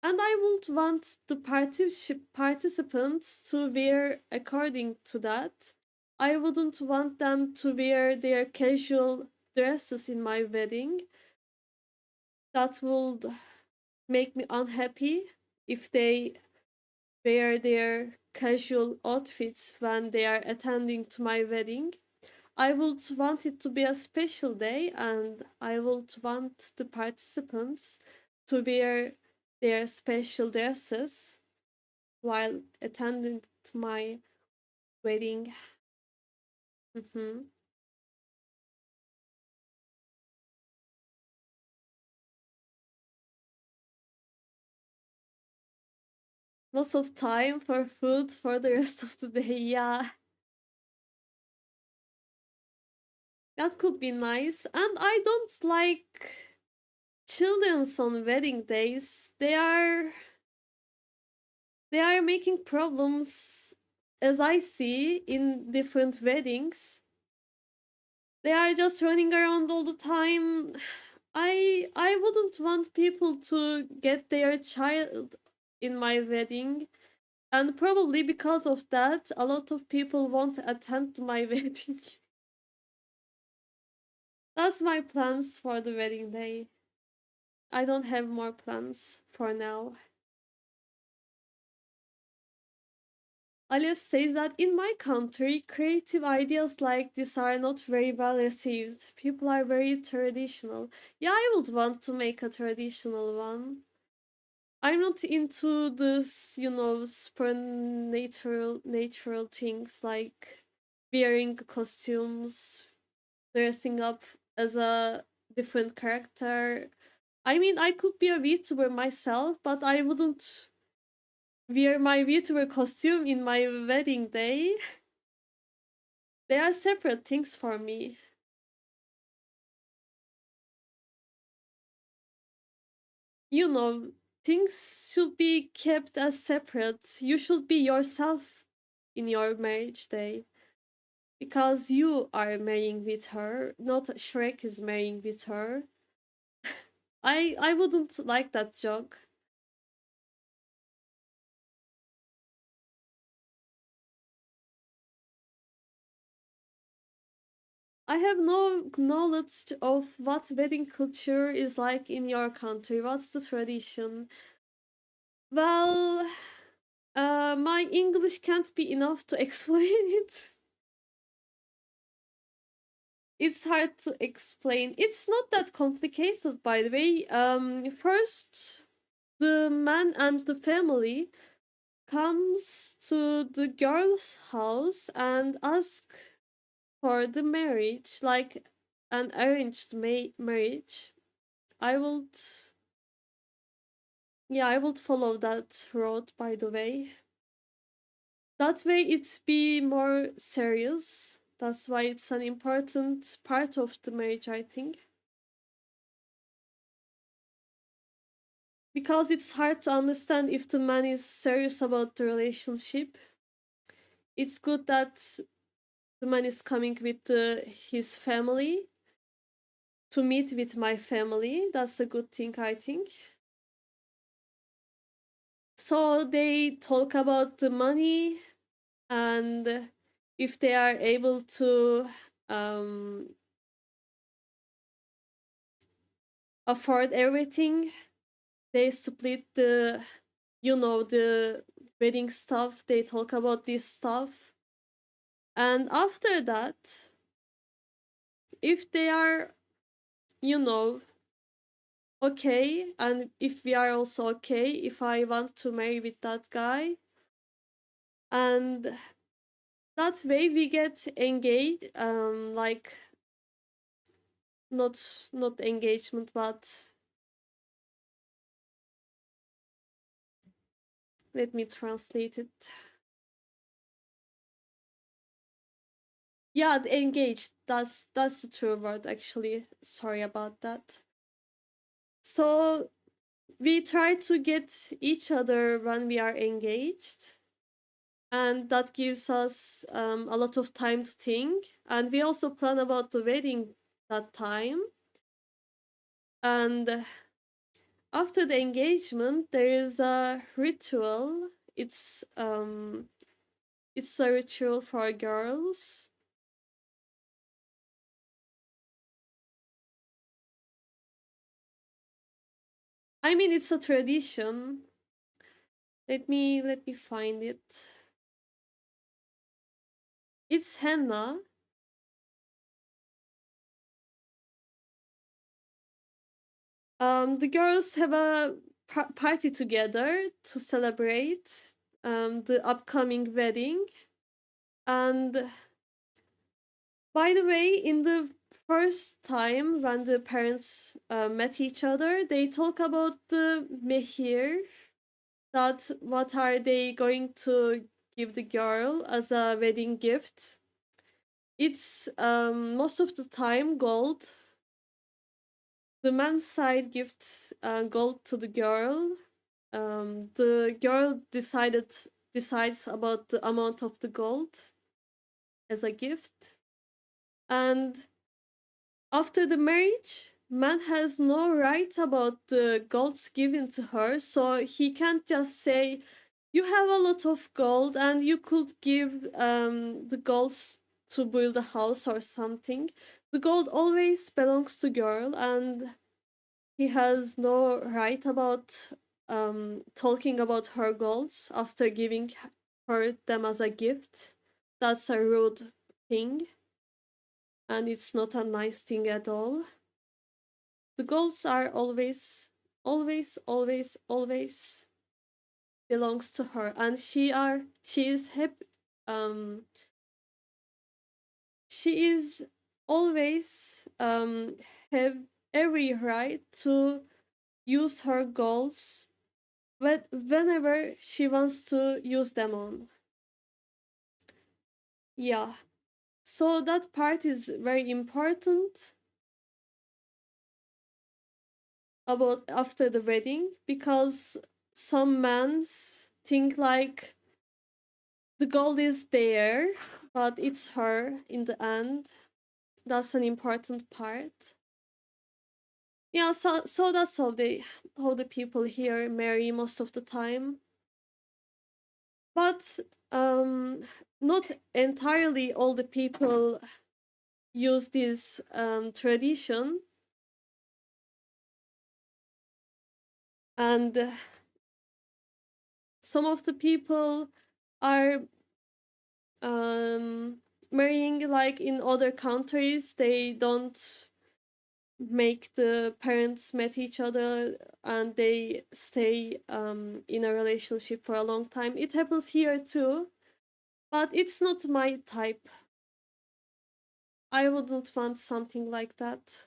And I would want the participants to wear according to that. I wouldn't want them to wear their casual dresses in my wedding. That would make me unhappy if they wear their casual outfits when they are attending to my wedding. I would want it to be a special day, and I would want the participants to wear their special dresses while attending to my wedding. Mm-hmm. Lots of time for food for the rest of the day. Yeah, that could be nice. And I don't like children's on wedding days. They are making problems, as I see in different weddings. They are just running around all the time. I wouldn't want people to get their child in my wedding. And probably because of that, a lot of people won't attend to my wedding. That's my plans for the wedding day. I don't have more plans for now. Aleph says that in my country, creative ideas like this are not very well received. People are very traditional. Yeah, I would want to make a traditional one. I'm not into this, supernatural natural things like wearing costumes, dressing up as a different character. I mean, I could be a VTuber myself, but I wouldn't wear my VTuber costume in my wedding day. They are separate things for me. You know, things should be kept as separate. You should be yourself in your marriage day because you are marrying with her, not Shrek is marrying with her. I wouldn't like that joke. I have no knowledge of what wedding culture is like in your country. What's the tradition? Well, my English can't be enough to explain it. It's hard to explain. It's not that complicated, by the way. First, the man and the family comes to the girl's house and ask for the marriage, like an arranged marriage. I would, yeah, I would follow that road. By the way, that way it be more serious. That's why it's an important part of the marriage, I think. Because it's hard to understand if the man is serious about the relationship. It's good that the man is coming with his family to meet with my family. That's a good thing, I think. So they talk about the money and if they are able to um, afford everything, they split the wedding stuff. They talk about this stuff. And after that, if they are, you know, okay, and if we are also okay, if I want to marry with that guy, and that way we get engaged, like not engagement, but let me translate it. Yeah, engaged. That's the true word actually. Sorry about that. So we try to get each other when we are engaged. and that gives us a lot of time to think. And we also plan about the wedding that time. And after the engagement, there is a ritual. It's a ritual for girls. I mean, it's a tradition. Let me find it. It's henna. The girls have a party together to celebrate the upcoming wedding. And by the way, in the first time when the parents met each other, they talk about the mehir, that what are they going to give the girl as a wedding gift. It's most of the time gold. The man's side gives gold to the girl. The girl decides about the amount of the gold as a gift. And after the marriage, man has no right about the golds given to her, so he can't just say, "You have a lot of gold, and you could give the golds to build a house or something." The gold always belongs to girl, and he has no right about talking about her golds after giving her them as a gift. That's a rude thing, and it's not a nice thing at all. The golds are always belongs to her, and she is happy. Um, she is always have every right to use her golds whenever she wants to use them on. Yeah. So that part is very important about after the wedding, because some men think like the gold is there, but it's her in the end. That's an important part. Yeah, so that's how the people here marry most of the time. But not entirely all the people use this tradition, and some of the people are um, marrying like in other countries. They don't make the parents met each other, and they stay in a relationship for a long time. It happens here too, but it's not my type. I wouldn't want something like that.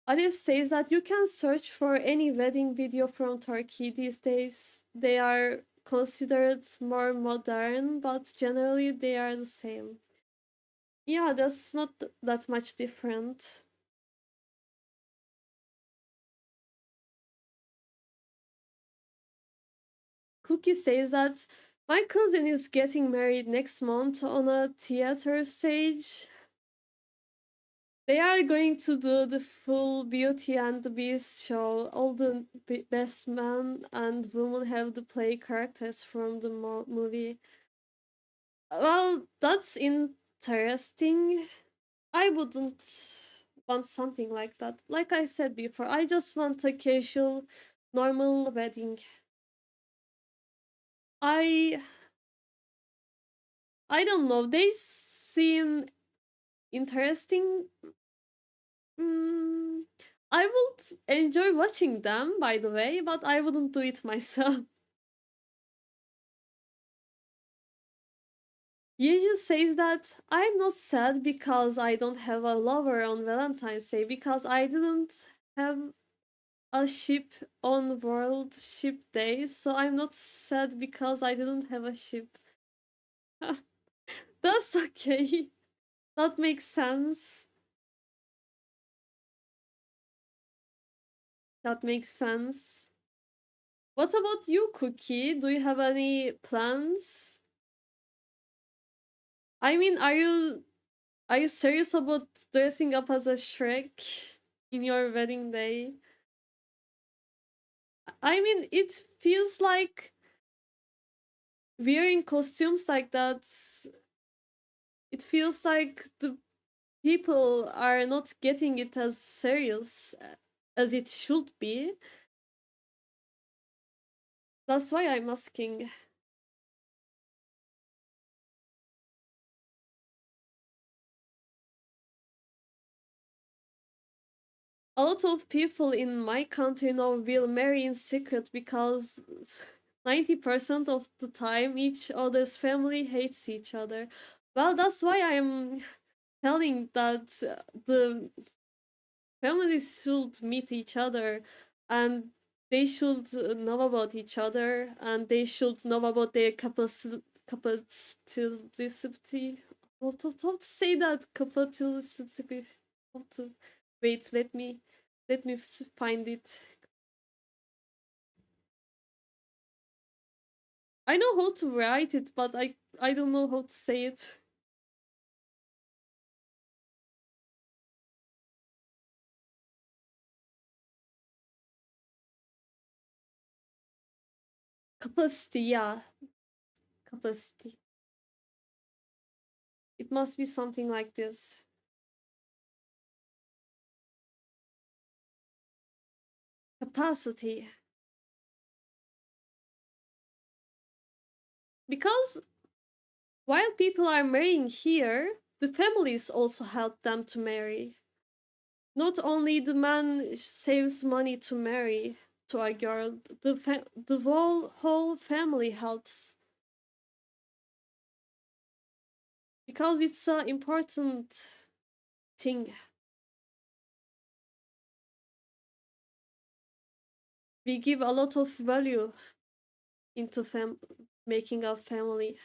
Arif says that you can search for any wedding video from Turkey these days. They are considered more modern, but generally they are the same. Yeah, that's not that much different. Cookie says that my cousin is getting married next month on a theater stage. They are going to do the full Beauty and the Beast show. All the best men and women have to play characters from the movie. Well, that's interesting. I wouldn't want something like that. Like I said before, I just want a casual, normal wedding. I I don't know. They seem interesting. Mm, I would enjoy watching them, by the way, but I wouldn't do it myself. Yeju says that I'm not sad because I don't have a lover on Valentine's Day, because I didn't have a ship on World Ship Day, so I'm not sad because I didn't have a ship. That's okay. That makes sense. That makes sense. What about you, Cookie? Do you have any plans? I mean, are you serious about dressing up as a Shrek in your wedding day? I mean, it feels like wearing costumes like that. It feels like the people are not getting it as serious as it should be. That's why I'm asking. A lot of people in my country now will marry in secret because 90% of the time each other's family hates each other. Well, that's why I'm telling that the families should meet each other and they should know about each other and they should know about their capacity. How to say that? Capacity. How to wait? Let me find it. I know how to write it, but I don't know how to say it. Capacity, yeah, capacity. It must be something like this. Capacity. Because while people are marrying here, the families also help them to marry. Not only the man saves money to marry to a girl, the whole family helps because it's an important thing. We give a lot of value into making a family.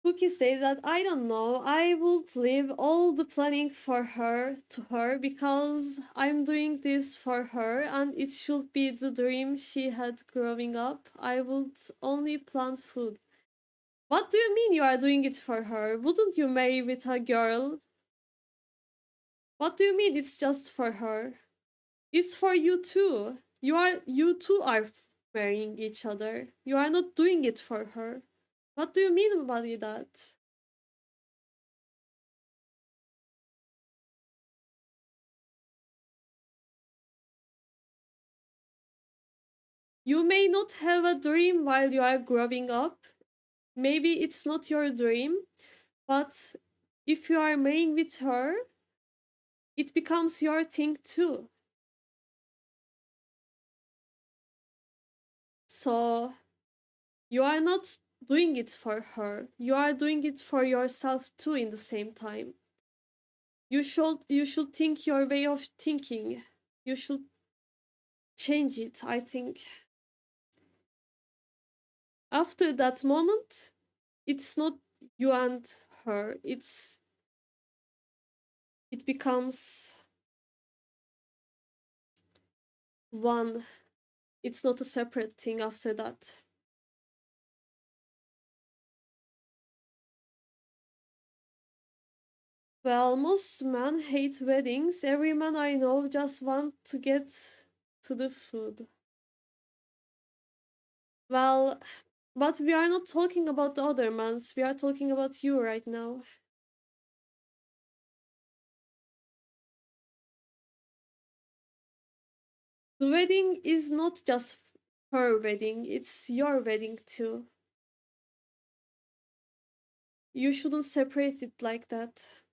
Cookie says that I don't know. I would leave all the planning for her to her because I'm doing this for her and it should be the dream she had growing up. I would only plan food. What do you mean you are doing it for her? Wouldn't you marry with a girl? What do you mean it's just for her? It's for you too. You two are marrying each other. You are not doing it for her. What do you mean by that? You may not have a dream while you are growing up. Maybe it's not your dream, but if you are marrying with her, it becomes your thing too. So you are not doing it for her. You are doing it for yourself too in the same time. You should think your way of thinking. You should change it, I think. After that moment, it's not you and her. It becomes one. It's not a separate thing after that. Well, most men hate weddings. Every man I know just want to get to the food. Well, but we are not talking about the other months. We are talking about you right now. The wedding is not just her wedding, it's your wedding too. You shouldn't separate it like that.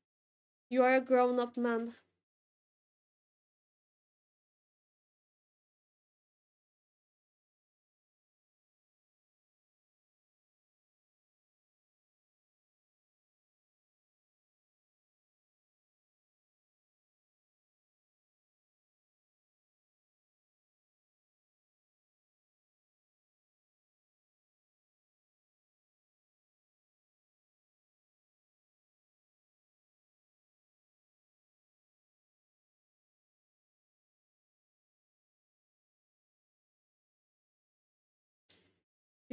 You are a grown up man.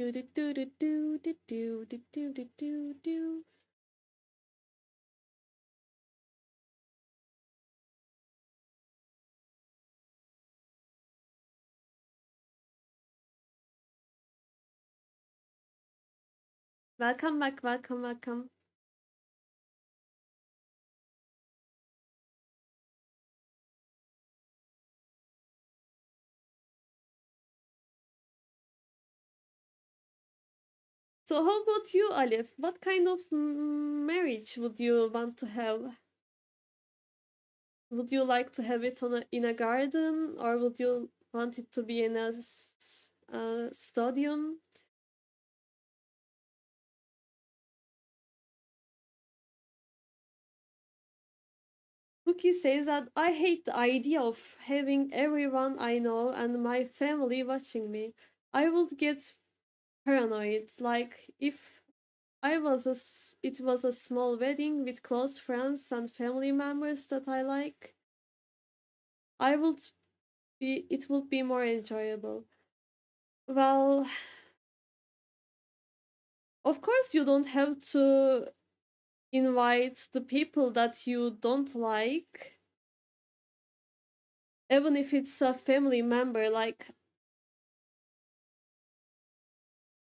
Do do do do do do do do do do do do. Welcome back, welcome, welcome. So, how about you, Alif? What kind of marriage would you want to have? Would you like to have it in a garden, or would you want it to be in a stadium? Cookie says that I hate the idea of having everyone I know and my family watching me. I would get paranoid. Like if it was a small wedding with close friends and family members that I like, I would it would be more enjoyable. Well, of course you don't have to invite the people that you don't like, even if it's a family member. Like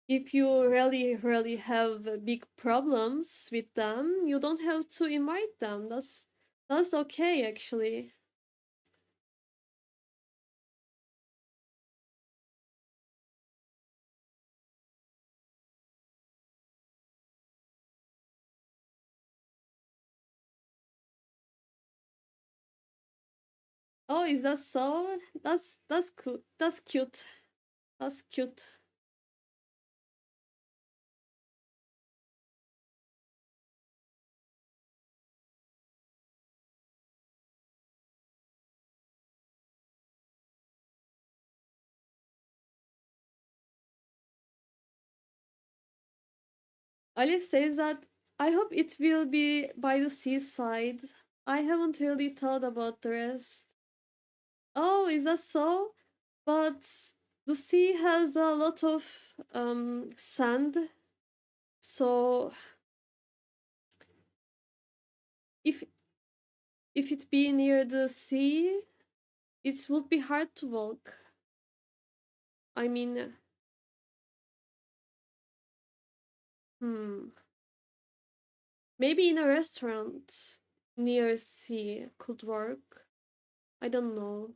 if you really have big problems with them, you don't have to invite them. That's okay actually. Oh, is that so? That's cool. That's cute. That's cute. Alif says that I hope it will be by the seaside. I haven't really thought about the rest. Oh, is that so? But the sea has a lot of sand, so if it be near the sea, it would be hard to walk. I mean, hmm, maybe in a restaurant near sea could work. I don't know.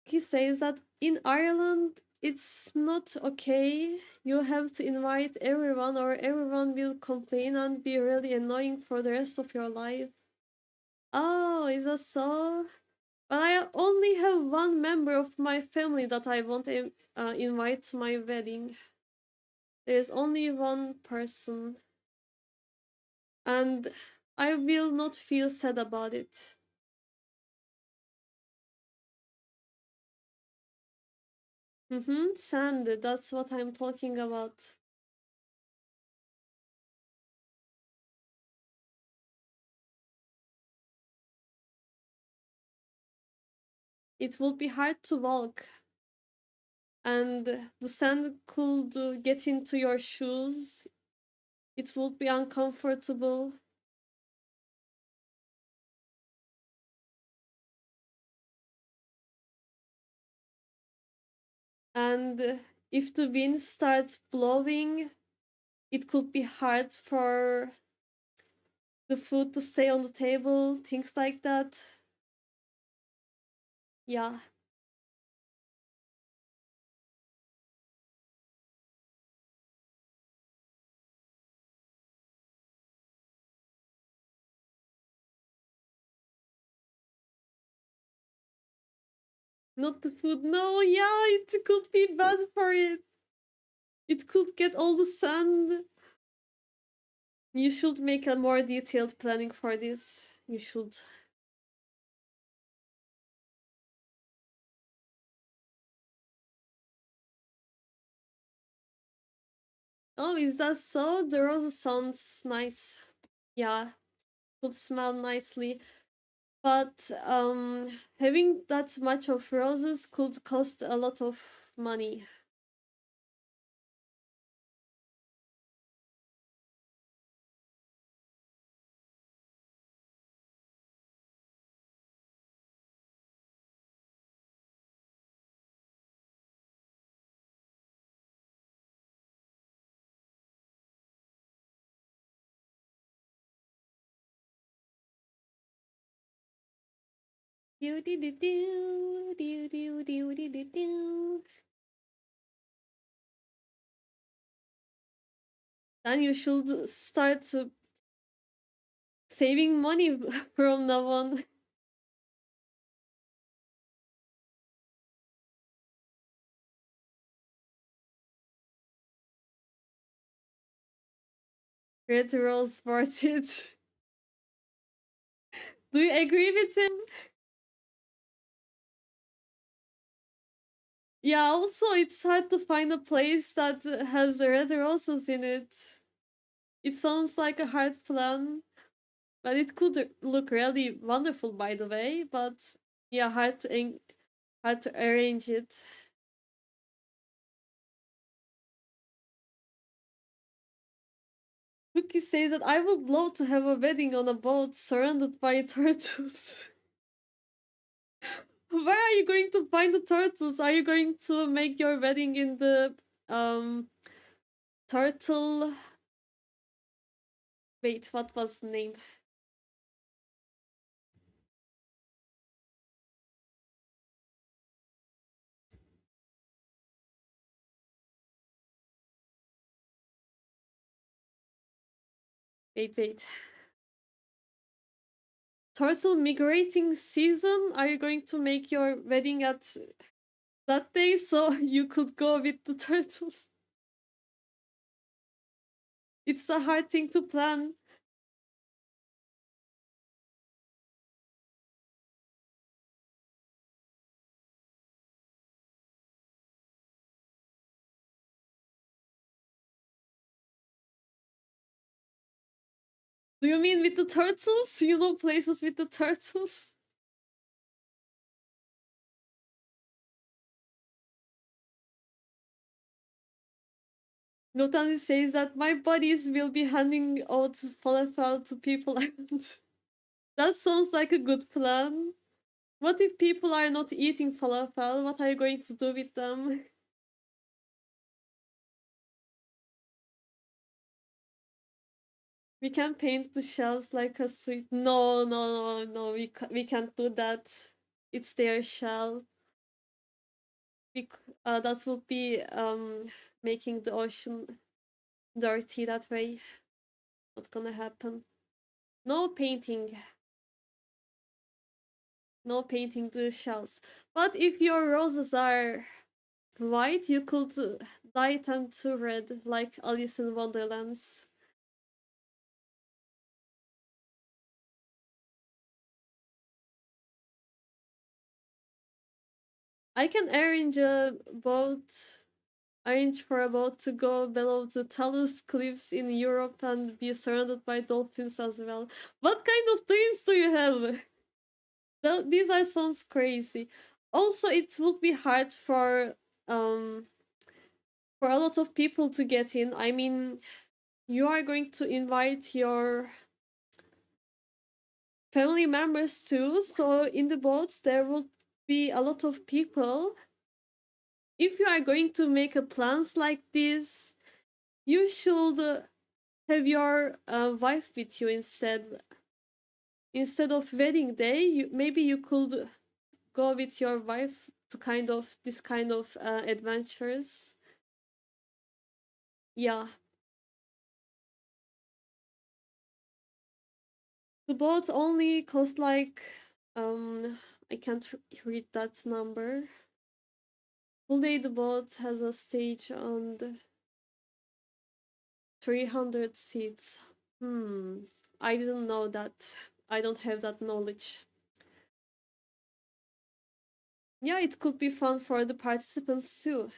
He says that in Ireland it's not okay. You have to invite everyone, or everyone will complain and be really annoying for the rest of your life. Oh, is that so? But I only have one member of my family that I won't invite to my wedding. There's only one person, and I will not feel sad about it. Sand, that's what I'm talking about. It would be hard to walk, and the sand could get into your shoes. It would be uncomfortable, and if the wind starts blowing, it could be hard for the food to stay on the table, things like that. Yeah, not the food. No, yeah, it could be bad for it. It could get all the sand. You should make a more detailed planning for this. You should. Oh, is that so? The rose sounds nice. Yeah, could smell nicely. But having that much of roses could cost a lot of money. Do do do do do do do do do do. Then you should start saving money from now on. Red Rose bought it. Do you agree with him? Yeah, also it's hard to find a place that has red roses in it. It sounds like a hard plan, but it could look really wonderful, by the way. But yeah, hard to arrange it. Cookie says that I would love to have a wedding on a boat surrounded by turtles. Where are you going to find the turtles? Are you going to make your wedding in the um turtle? Wait, what was the name? Wait. Turtle migrating season? Are you going to make your wedding at that day so you could go with the turtles? It's a hard thing to plan. Do you mean with the turtles? You know places with the turtles? Notani says that my buddies will be handing out falafel to people around. That sounds like a good plan. What if people are not eating falafel? What are you going to do with them? We can paint the shells like a sweet. No. We can't do that. It's their shell. That would be making the ocean dirty that way. Not gonna happen. No painting. No painting the shells. But if your roses are white, you could dye them to red, like Alice in Wonderlands. I can arrange for a boat to go below the tallest cliffs in Europe and be surrounded by dolphins as well. What kind of dreams do you have? These are sounds crazy. Also, it would be hard um for a lot of people to get in. I mean, you are going to invite your family members too, so in the boat there will be a lot of people. If you are going to make a plans like this, you should have your wife with you instead. Instead of wedding day, maybe you could go with your wife to this kind of adventures. Yeah, the boat only cost like I can't read that number. Full day the boat has a stage and 300 seats. I didn't know that. I don't have that knowledge. Yeah, it could be fun for the participants too.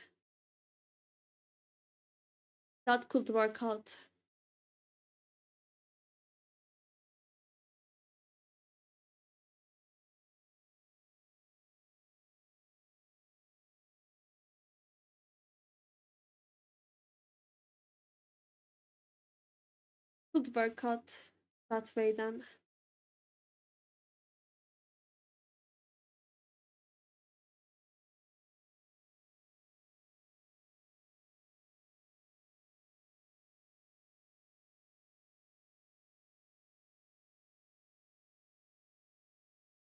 That could work out. Could work out that way then.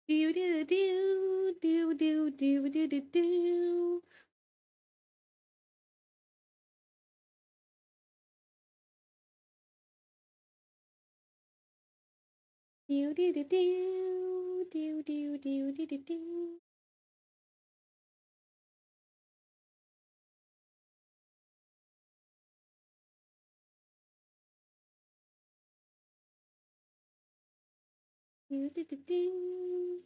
Do do do do do do do do do. Do do do do do do do do do do. Do do do do.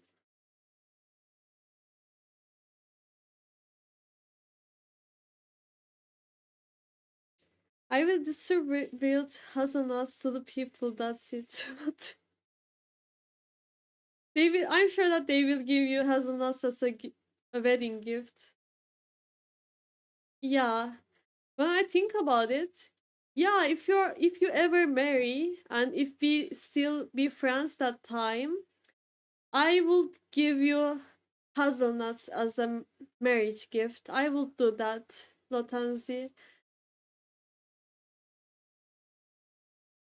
I will distribute hazanas to the people. That's it. But they will. I'm sure that they will give you hazanas as a wedding gift. Yeah. When I think about it, yeah. If you ever marry and if we still be friends that time, I will give you hazelnuts as a marriage gift. I will do that, Lotanzi.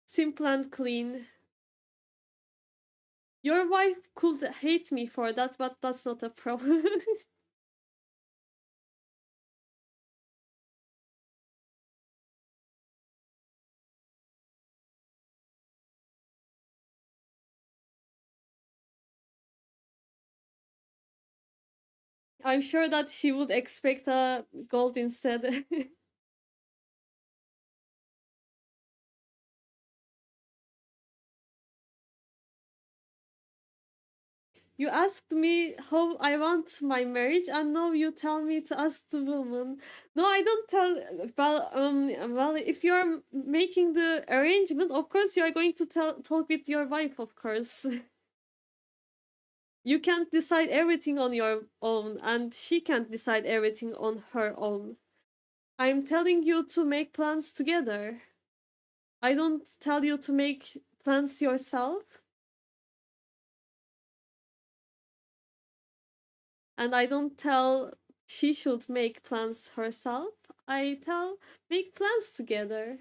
Simple and clean. Your wife could hate me for that, but that's not a problem. I'm sure that she would expect a gold instead. You asked me how I want my marriage, and now you tell me to ask the woman. No, I don't tell. Well, if you're making the arrangement, of course you are going to talk with your wife. Of course, you can't decide everything on your own, and she can't decide everything on her own. I'm telling you to make plans together. I don't tell you to make plans yourself. And I don't tell she should make plans herself. I tell make plans together.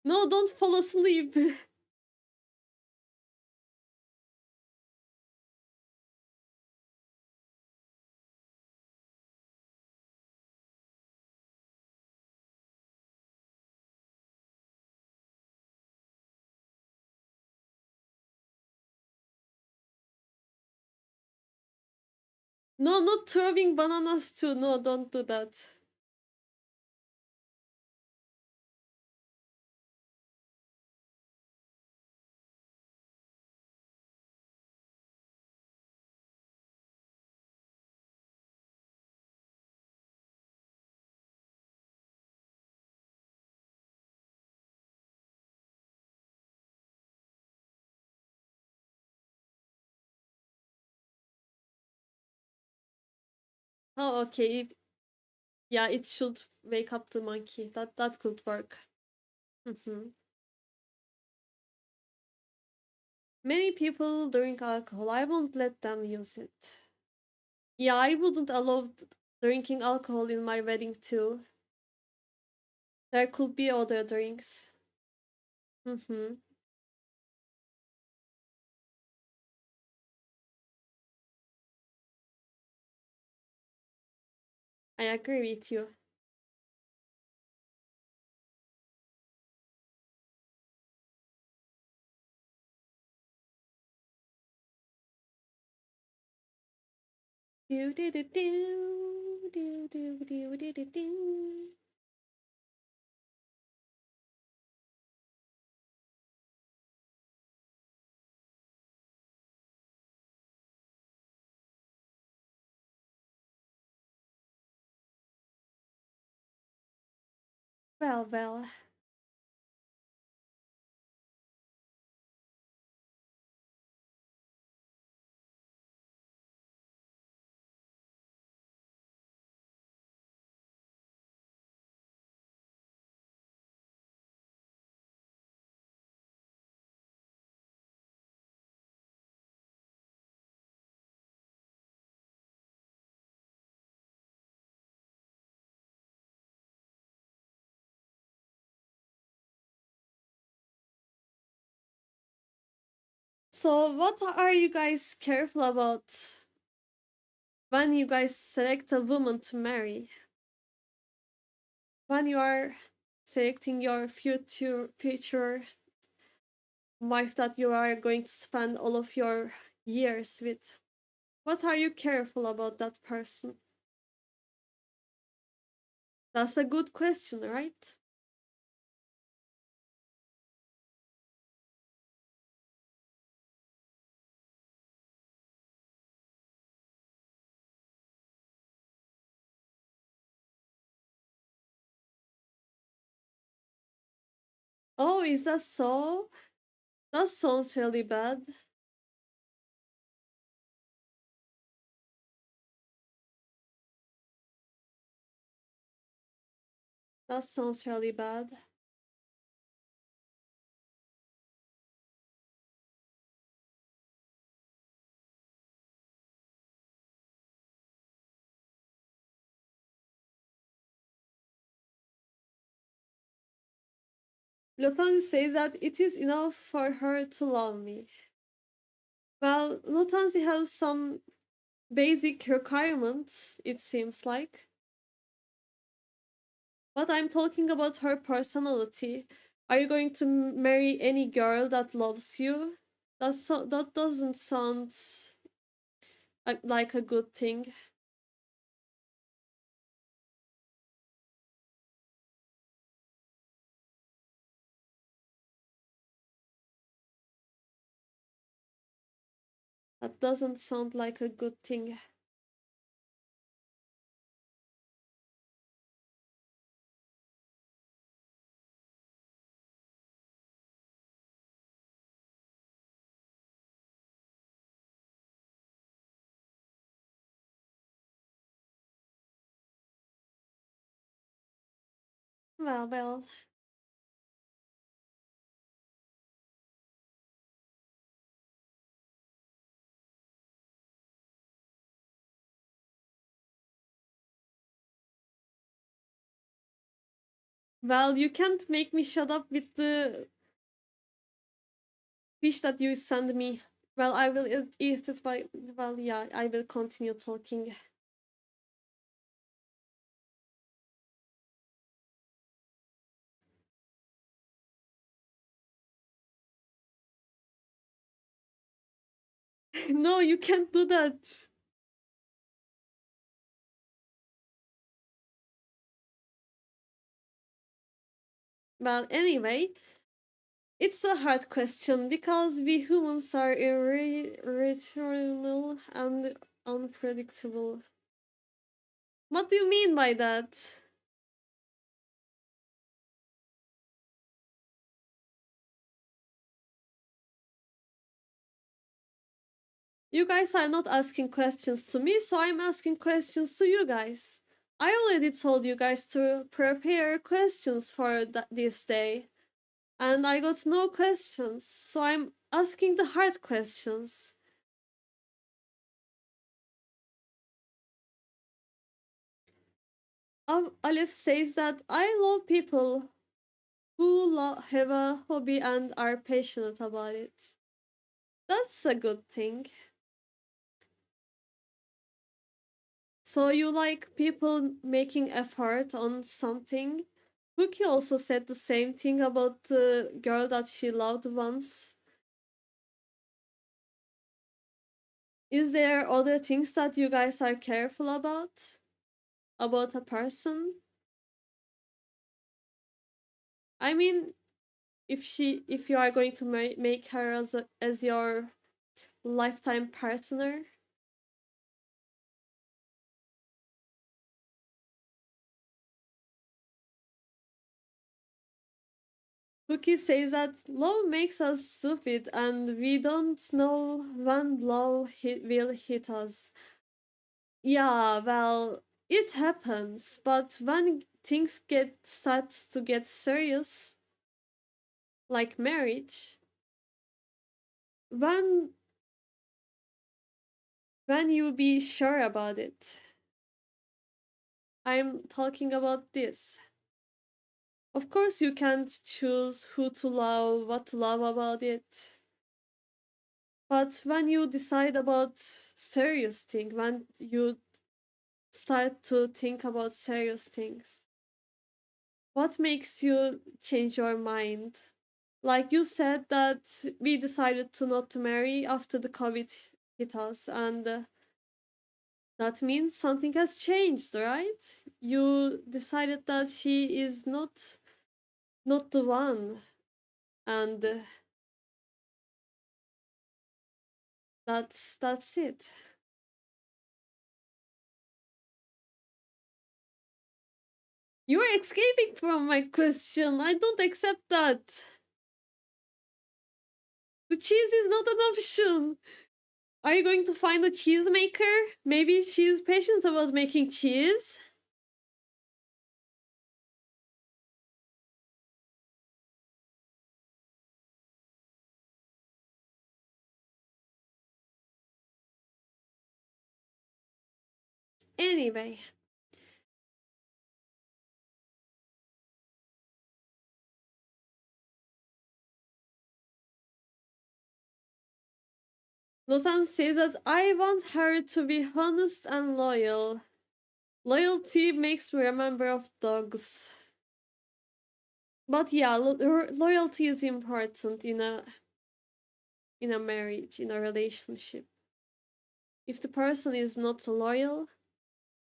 No, don't fall asleep. No, not throwing bananas too. No, don't do that. Oh, okay. Yeah, it should wake up the monkey. That could work. Mhm. Many people drink alcohol. I won't let them use it. Yeah, I wouldn't allow drinking alcohol in my wedding too. There could be other drinks. Mm-hmm. I agree with you. Do do do do do do do do do do. Well, well. So, what are you guys careful about when you guys select a woman to marry? When you are selecting your future wife that you are going to spend all of your years with, what are you careful about that person? That's a good question, right? Oh, is that so? That sounds really bad. That sounds really bad. Lutanzi says that it is enough for her to love me. Well, Lutanzi has some basic requirements, it seems like. But I'm talking about her personality. Are you going to marry any girl that loves you? That doesn't sound like a good thing. That doesn't sound like a good thing. Well. Well, you can't make me shut up with the fish that you send me. Well, I will eat it by. Well, yeah, I will continue talking. No, you can't do that. Well, anyway, it's a hard question because we humans are irrational and unpredictable. What do you mean by that? You guys are not asking questions to me, so I'm asking questions to you guys. I already told you guys to prepare questions for this day, and I got no questions, so I'm asking the hard questions. Aleph says that I love people who have a hobby and are passionate about it. That's a good thing. So you like people making effort on something? Cookie also said the same thing about the girl that she loved once. Is there other things that you guys are careful about? About a person? I mean, if you are going to make her as your lifetime partner. Cookie says that love makes us stupid and we don't know when love will hit us. Yeah, well, it happens, but when things starts to get serious, like marriage, when when you be sure about it. I'm talking about this. Of course, you can't choose who to love, what to love about it. But when you decide about serious thing, when you start to think about serious things, what makes you change your mind? Like you said that we decided to not to marry after the COVID hit us, and that means something has changed, right? You decided that she is not the one, and that's it. You're escaping from my question. I don't accept that. The cheese is not an option. Are you going to find a cheesemaker? Maybe she's passionate about making cheese. Anyway, Lotan says that I want her to be honest and loyal. Loyalty makes me remember of dogs. But yeah, loyalty is important in a marriage, in a relationship. If the person is not loyal,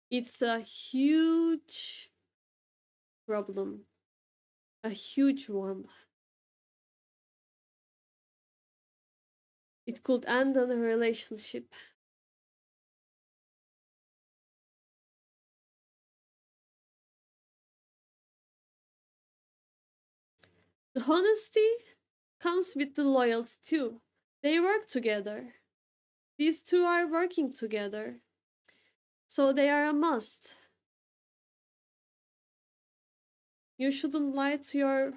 it's a huge problem, a huge one. It could end on a relationship. The honesty comes with the loyalty too. They work together. These two are working together. So they are a must. You shouldn't lie to your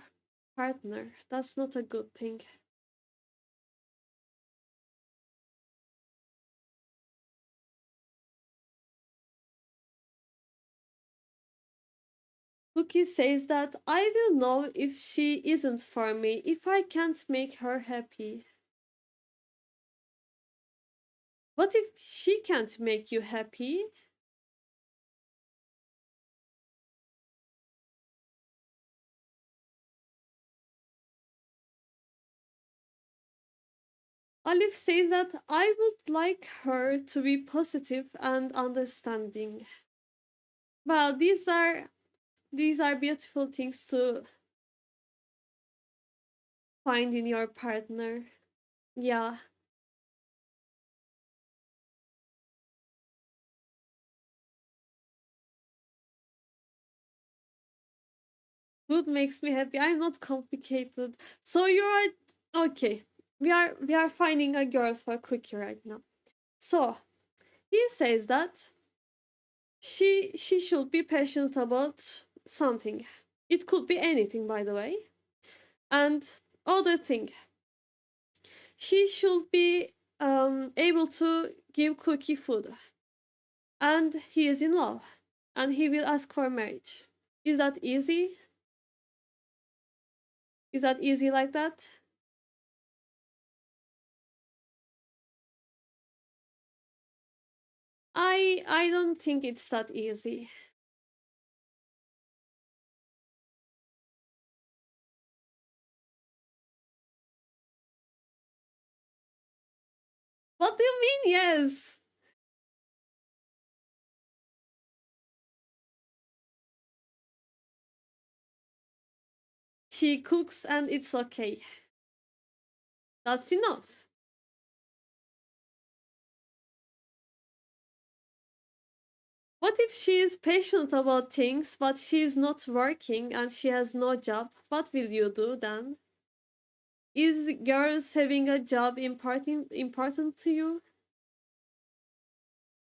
partner. That's not a good thing. Cookie says that I will know if she isn't for me if I can't make her happy. What if she can't make you happy? Olive says that I would like her to be positive and understanding. Well, these are beautiful things to find in your partner. Yeah, food makes me happy. I'm not complicated. So you are okay. We are finding a girl for Cookie right now. So he says that she should be passionate about something. It could be anything, by the way. And other thing, she should be able to give Cookie food. And he is in love. And he will ask for marriage. Is that easy? Is that easy like that? I don't think it's that easy. What do you mean yes? She cooks and it's okay. That's enough. What if she is passionate about things but she is not working and she has no job? What will you do then? Is girls having a job important to you?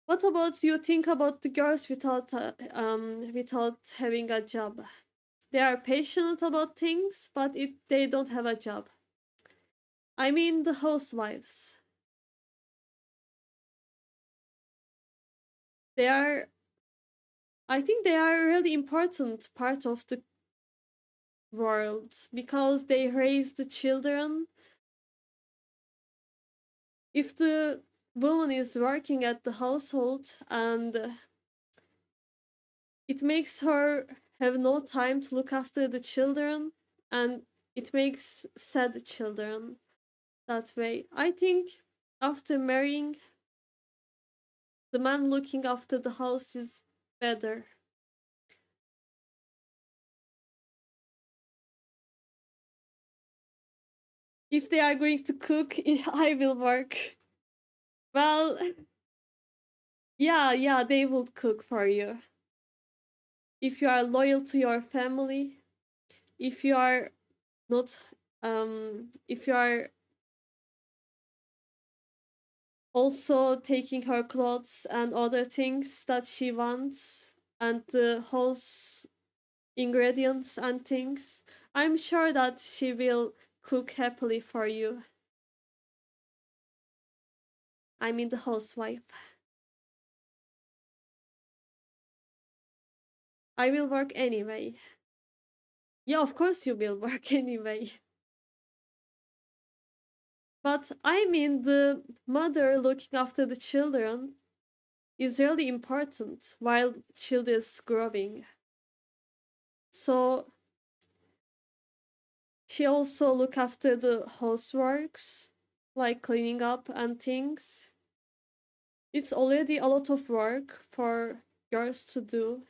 What about you think about the girls without having a job? They are passionate about things, but they don't have a job. I mean the housewives. They are I think they are a really important part of the world because they raise the children. if the woman is working at the household and it makes her have no time to look after the children, and it makes sad children that way. I think after marrying, the man looking after the house is better. If they are going to cook, I will work. Well, yeah, they will cook for you. If you are loyal to your family, if you are not, if you are also taking her clothes and other things that she wants, and the house ingredients and things, I'm sure that she will cook happily for you. I mean, the housewife. I will work anyway. Yeah, of course you will work anyway. But I mean, the mother looking after the children is really important while child is growing. So she also look after the houseworks, like cleaning up and things. It's already a lot of work for girls to do.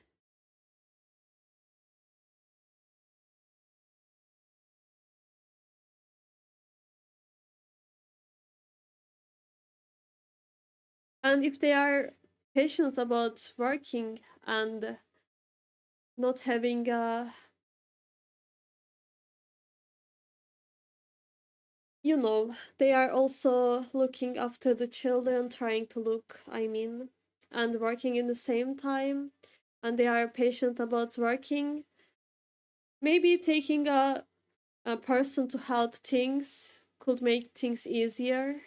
And if they are passionate about working and not having a, you know, they are also looking after the children, trying to look, I mean, and working in the same time, and they are patient about working, maybe taking a person to help things could make things easier.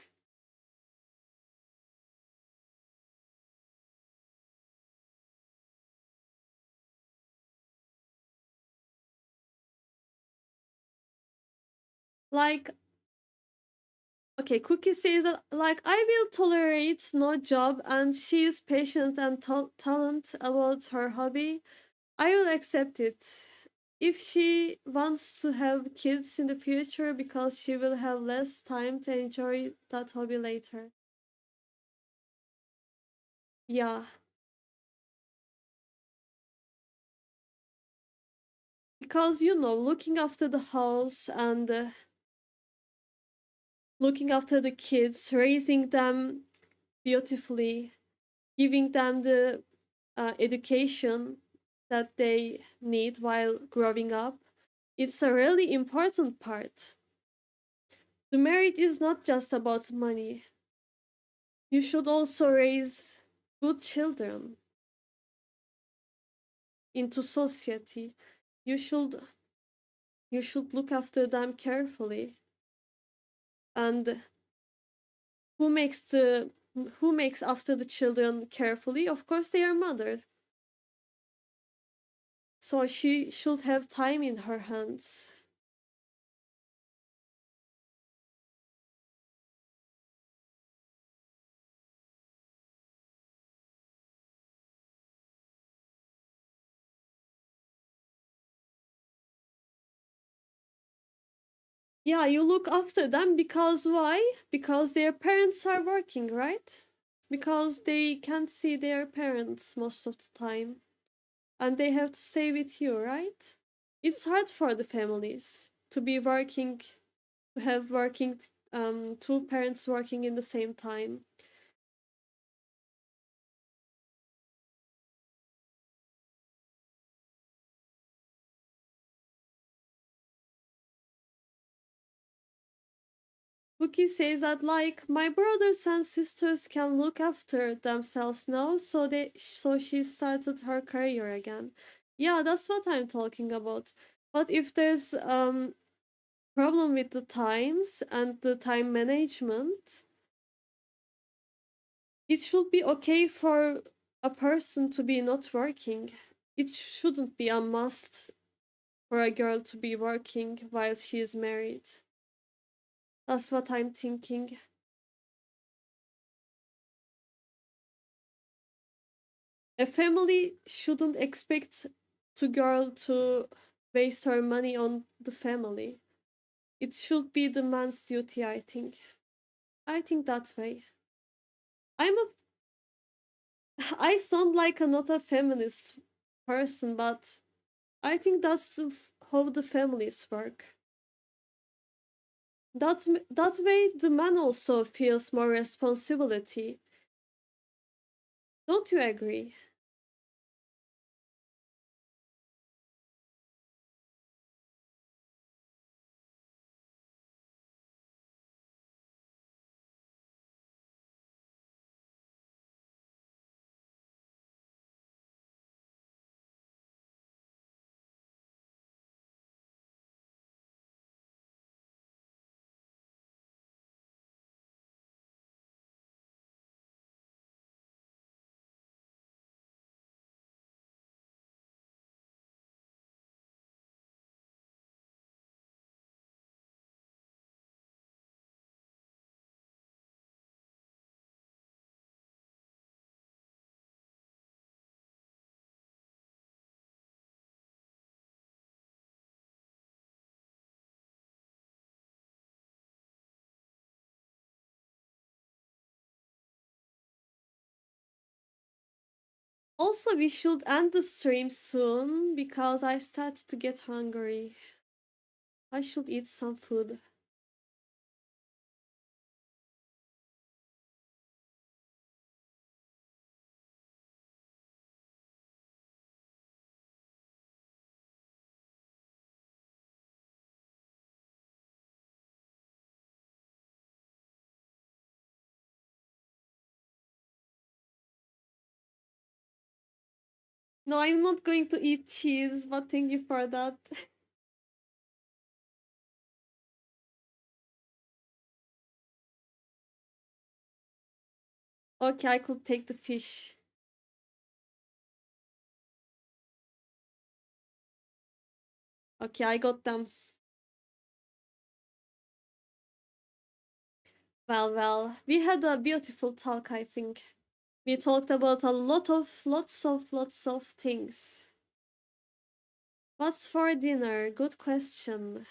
Like, okay, Cookie says that, like, I will tolerate no job and she is patient and talent about her hobby. I will accept it. If she wants to have kids in the future because she will have less time to enjoy that hobby later. Yeah, because looking after the house and looking after the kids, raising them beautifully, giving them the education that they need while growing up, it's a really important part. The marriage is not just about money. You should also raise good children into society. You should you should look after them carefully. And who makes the who makes after the children carefully? Of course, their mother. So she should have time in her hands. Yeah, you look after them because why? Because their parents are working, right? Because they can't see their parents most of the time and they have to stay with you, right? It's hard for the families to be working, to have working, two parents working in the same time. Wookie says that, like, my brothers and sisters can look after themselves now, so she started her career again. Yeah, that's what I'm talking about. But if there's problem with the times and the time management, it should be okay for a person to be not working. It shouldn't be a must for a girl to be working while she is married. That's what I'm thinking. A family shouldn't expect the girl to waste her money on the family. It should be the man's duty, I think. I think that way. I'm a I sound like a not a feminist person, but I think that's how the families work. That way, the man also feels more responsibility. Don't you agree? Also, we should end the stream soon because I start to get hungry. I should eat some food. No, I'm not going to eat cheese, but thank you for that. Okay, I could take the fish. Okay, I got them. Well, we had a beautiful talk, I think. We talked about a lots of things. What's for dinner? Good question.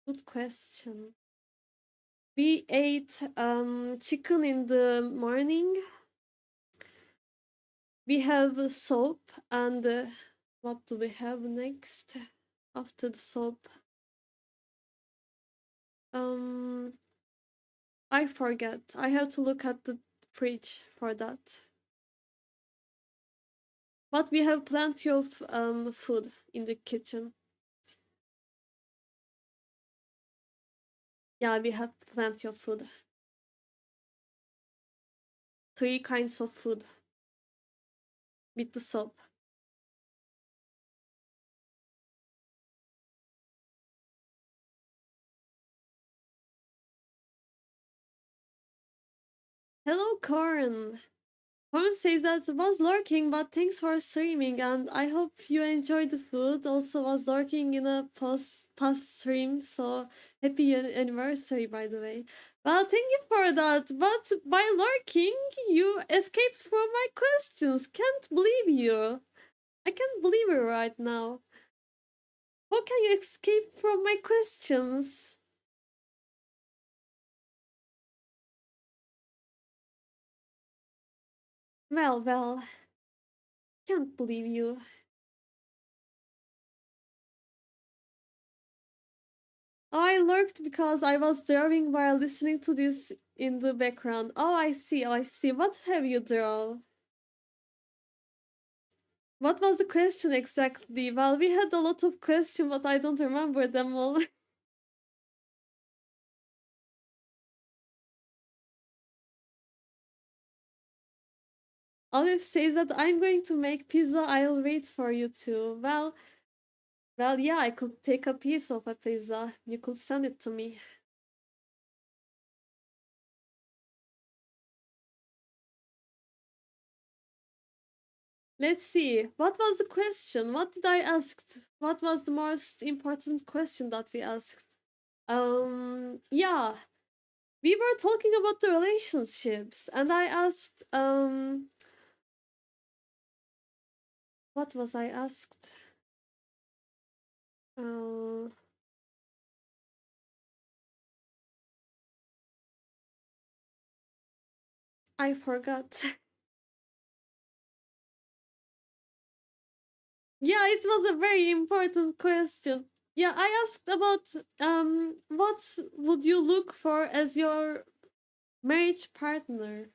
Good question. We ate chicken in the morning. We have soap and what do we have next after the soap? Um I forget. I have to look at the fridge for that. But we have plenty of food in the kitchen. Yeah, we have plenty of food. Three kinds of food with the soap. Hello, Corn. Corn says that was lurking, but thanks for streaming, and I hope you enjoyed the food. Also, was lurking in a past stream, so happy anniversary, by the way. Well, thank you for that. But by lurking, you escaped from my questions. Can't believe you. I can't believe it right now. How can you escape from my questions? Well, can't believe you. I lurked because I was drawing while listening to this in the background. Oh, I see. What have you drawn? What was the question exactly? Well, we had a lot of questions, but I don't remember them all. Olive says that I'm going to make pizza. I'll wait for you too. Well, yeah, I could take a piece of a pizza. You could send it to me. Let's see. What was the question? What did I ask? What was the most important question that we asked? Yeah, we were talking about the relationships, and I asked, What was I asked? Uh, I forgot. Yeah, it was a very important question. Yeah, I asked about what would you look for as your marriage partner?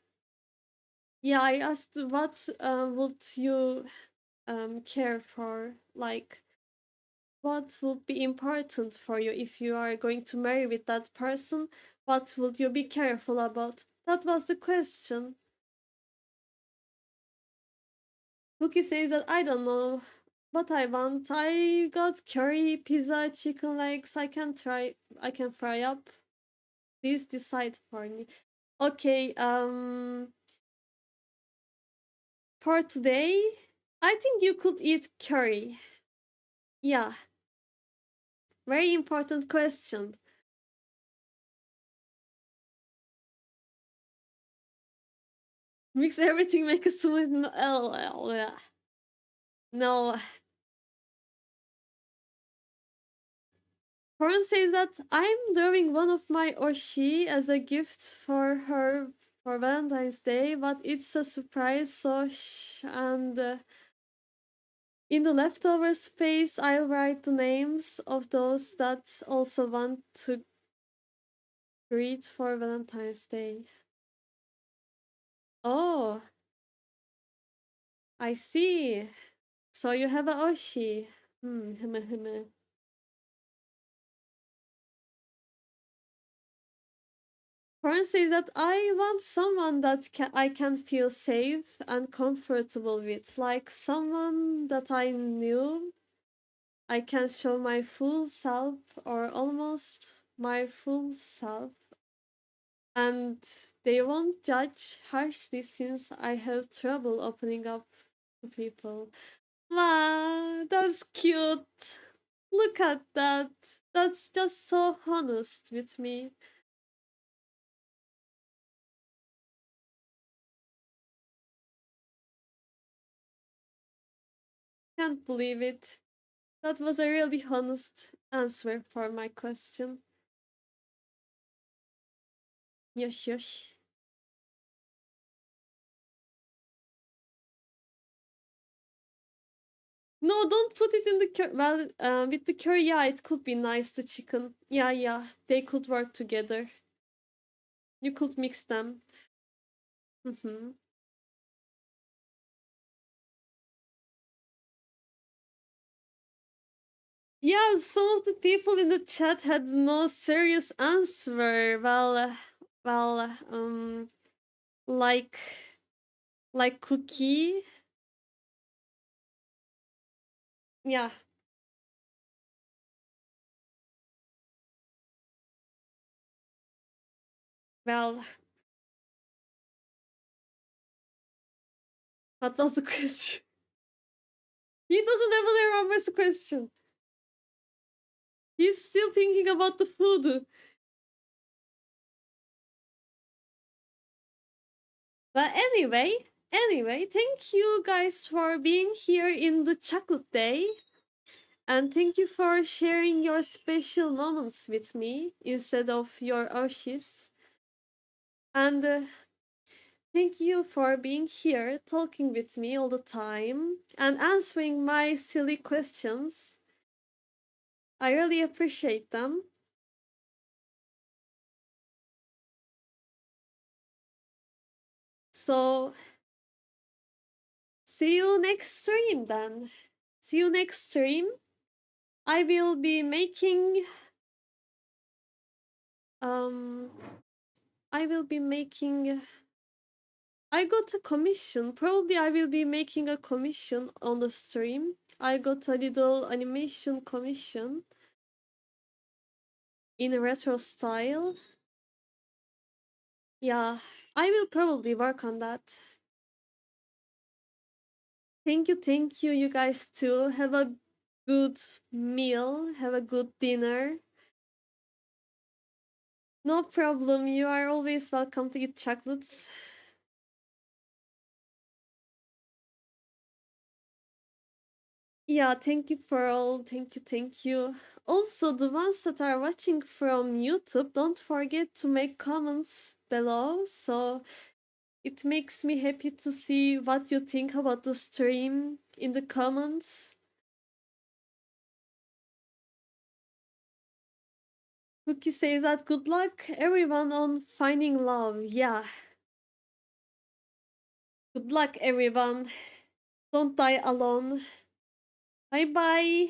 Yeah, I asked what would you care for? Like, what would be important for you if you are going to marry with that person? What would you be careful about? That was the question. Cookie says that I don't know what I want. I got curry, pizza, chicken legs. I can fry up. Please decide for me. Okay, for today, I think you could eat curry. Yeah, very important question. Mix everything, make a smoothie. No. Corin says that I'm doing one of my Oshi as a gift for her for Valentine's Day, but it's a surprise. And in the leftover space, I'll write the names of those that also want to greet for Valentine's Day. Oh, I see. So you have a Oshi. Corin says that I want someone that I can feel safe and comfortable with, like someone that I knew I can show my full self or almost my full self, and they won't judge harshly since I have trouble opening up to people. Wow, that's cute. Look at that. That's just so honest with me. Can't believe it. That was a really honest answer for my question. Yosh yosh. No, don't put it in the curry. Well, with the curry, yeah, it could be nice. The chicken, yeah, yeah, they could work together. You could mix them. Mm-hmm. Yeah, some of the people in the chat had no serious answer. Like cookie. Yeah, well, what was the question? He doesn't even remember the question. He's still thinking about the food. But anyway, thank you guys for being here in the chocolate day. And thank you for sharing your special moments with me instead of your Oshis. And thank you for being here, talking with me all the time, and answering my silly questions. I really appreciate them. So, see you next stream then. See you next stream. I will be making um I will be making I got a commission. Probably I will be making a commission on the stream. I got a little animation commission in retro style. Yeah, I will probably work on that. Thank you, you guys too. Have a good meal, have a good dinner. No problem, you are always welcome to eat chocolates. Yeah, thank you, Pearl. Thank you, thank you. Also, the ones that are watching from YouTube, don't forget to make comments below. So it makes me happy to see what you think about the stream in the comments. Cookie says that good luck everyone on finding love. Yeah, good luck everyone. Don't die alone. Bye bye.